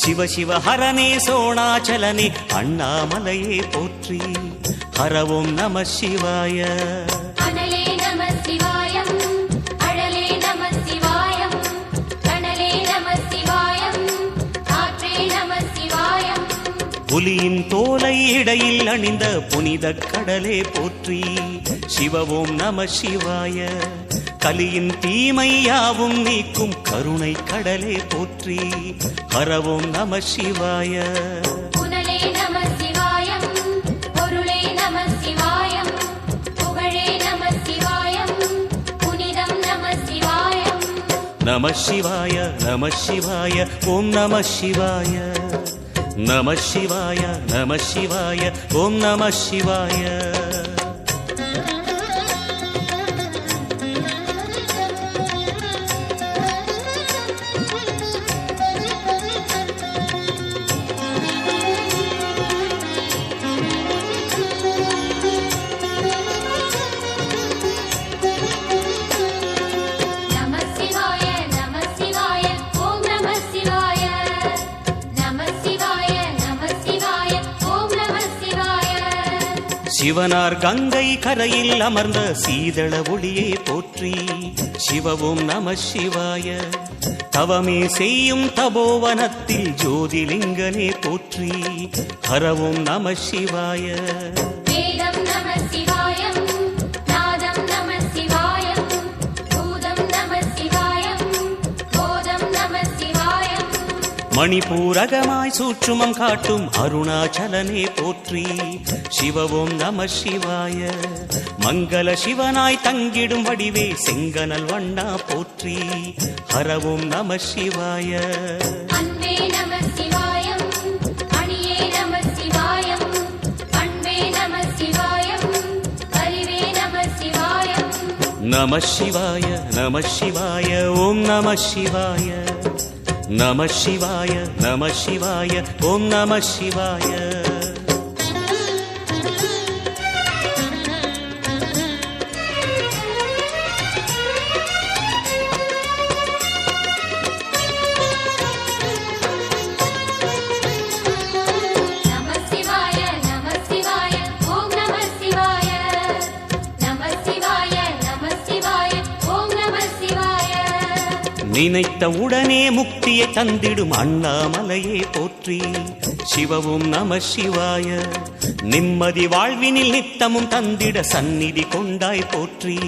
சிவ சிவ ஹரனே சோணாச்சலனே அண்ணாமலையே போற்றி ஹர ஓம் நம சிவாய அனலே நம சிவாயம் அழலே நம சிவாயம் கனலே நம சிவாயம் காற்றே நம சிவாயம் புலியின் தோலை இடையில் அணிந்த புனித கடலே போற்றி சிவ ஓம் நம சிவாய கலியின் தீமை யாவும் நீக்கும் கருணை கடலே போற்றி ஹர ஓம் நம சிவாய புனலே நம சிவாயம் பொருளே நம சிவாயம் புகழே நம சிவாயம் புனிதம் நம சிவாயம் நம சிவாய நம சிவாய ஓம் நம சிவாய நம சிவாய நம சிவாய ஓம் நம சிவாய நம சிவாய நம சிவாய ஓம் நம சிவாய நம சிவாய நம சிவாய ஓம் நம சிவாய சிவனார் கங்கை கரையில் அமர்ந்த சீதள ஒளியே போற்றி சிவ ஓம் நம சிவாய தவமே செய்யும் தபோவனத்தில் ஜோதிலிங்கனே போற்றி ஹர ஓம் நம சிவாய வேதம் நம சிவாயம் நாதம் நம சிவாயம் பூதம் நம சிவாயம் போதம் நம சிவாயம் மணிபூரகமாய் சூற்றுமம் காட்டும் அருணாச்சலனே போற்றி சிவ ஓம் நம சிவாய மங்கள சிவனாய் தங்கிடும் வடிவே செங்கனல் வண்ணா போற்றி ஹர ஓம் நம சிவாய அன்பே நம சிவாயம் அணியே நம சிவாயம் பண்பே நம சிவாயம் அறிவே நம சிவாயம் நம சிவாய நம சிவாய ஓம் நம சிவாய நம சிவாய நம சிவாய ஓம் நம சிவாய நம சிவாய நம சிவாய ஓம் நம சிவாய நம சிவாய நம சிவாய ஓம் நம சிவாய நினைத்த உடனே முக்தியை தந்திடும் அண்ணாமலையே போற்றி சிவ ஓம் நம சிவாய நிம்மதி வாழ்வினில் நித்தமும் தந்திட சந்நிதி கொண்டாய் போற்றி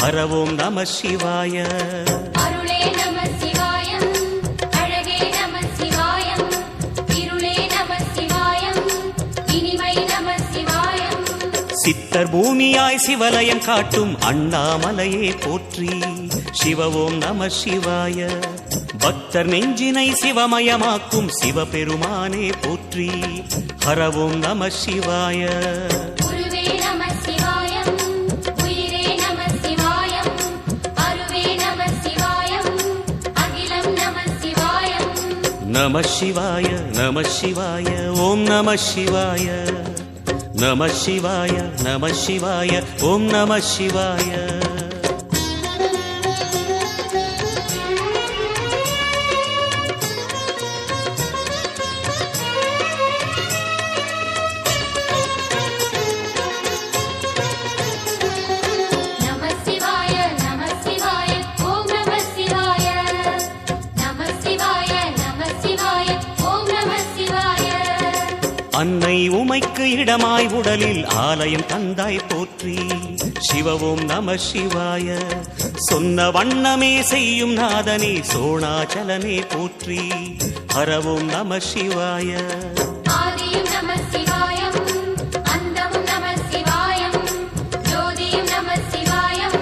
ஹர ஓம் நம சிவாய அருளே நம சிவாயம் அழகே நம சிவாயம் இருளே நம சிவாயம் இனிமை நம சிவாயம் சித்தர் பூமியாய் சிவலயம் காட்டும் அண்ணாமலையே போற்றி சிவ ஓம் நம சிவாய பக்தர் நெஞ்சினை சிவமயமாக்கும் சிவபெருமானே போற்றி ஹர ஓம் நம சிவாய குருவே நம சிவாயம் உயிரே நம சிவாயம் அருவே நம சிவாயம் அகிலம் நம சிவாயம் நம சிவாய நம சிவாய ஓம் நம சிவாய நம சிவாய நம சிவாய ஓம் நம சிவாய நம சிவாய நம சிவாய ஓம் நம சிவாய நம சிவாய நம சிவாய ஓம் நம சிவாய அன்னை உமைக்கு இடமாய் உடலில் ஆலயம் தந்தாய் போற்றி சிவ ஓம் நம சிவாய சொன்ன வண்ணமே செய்யும் நாதனே சோணாச்சலனே போற்றி ஹர ஓம் நம சிவாய ஆதியும் நம சிவாயம் அந்தமும் நம சிவாயம் ஜோதியும் நம சிவாயம்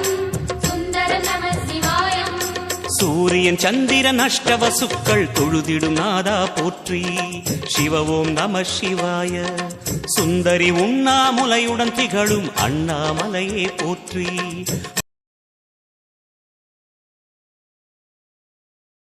சுந்தரம் நம சிவாயம் சூரியன் சந்திரன் அஷ்டவசுக்கள் தொழுதிடும் நாதா போற்றி சிவ ஓம் நம சிவாய சுந்தரி உண்ணாமுலையுடன் திகழும் அண்ணாமலையே போற்றி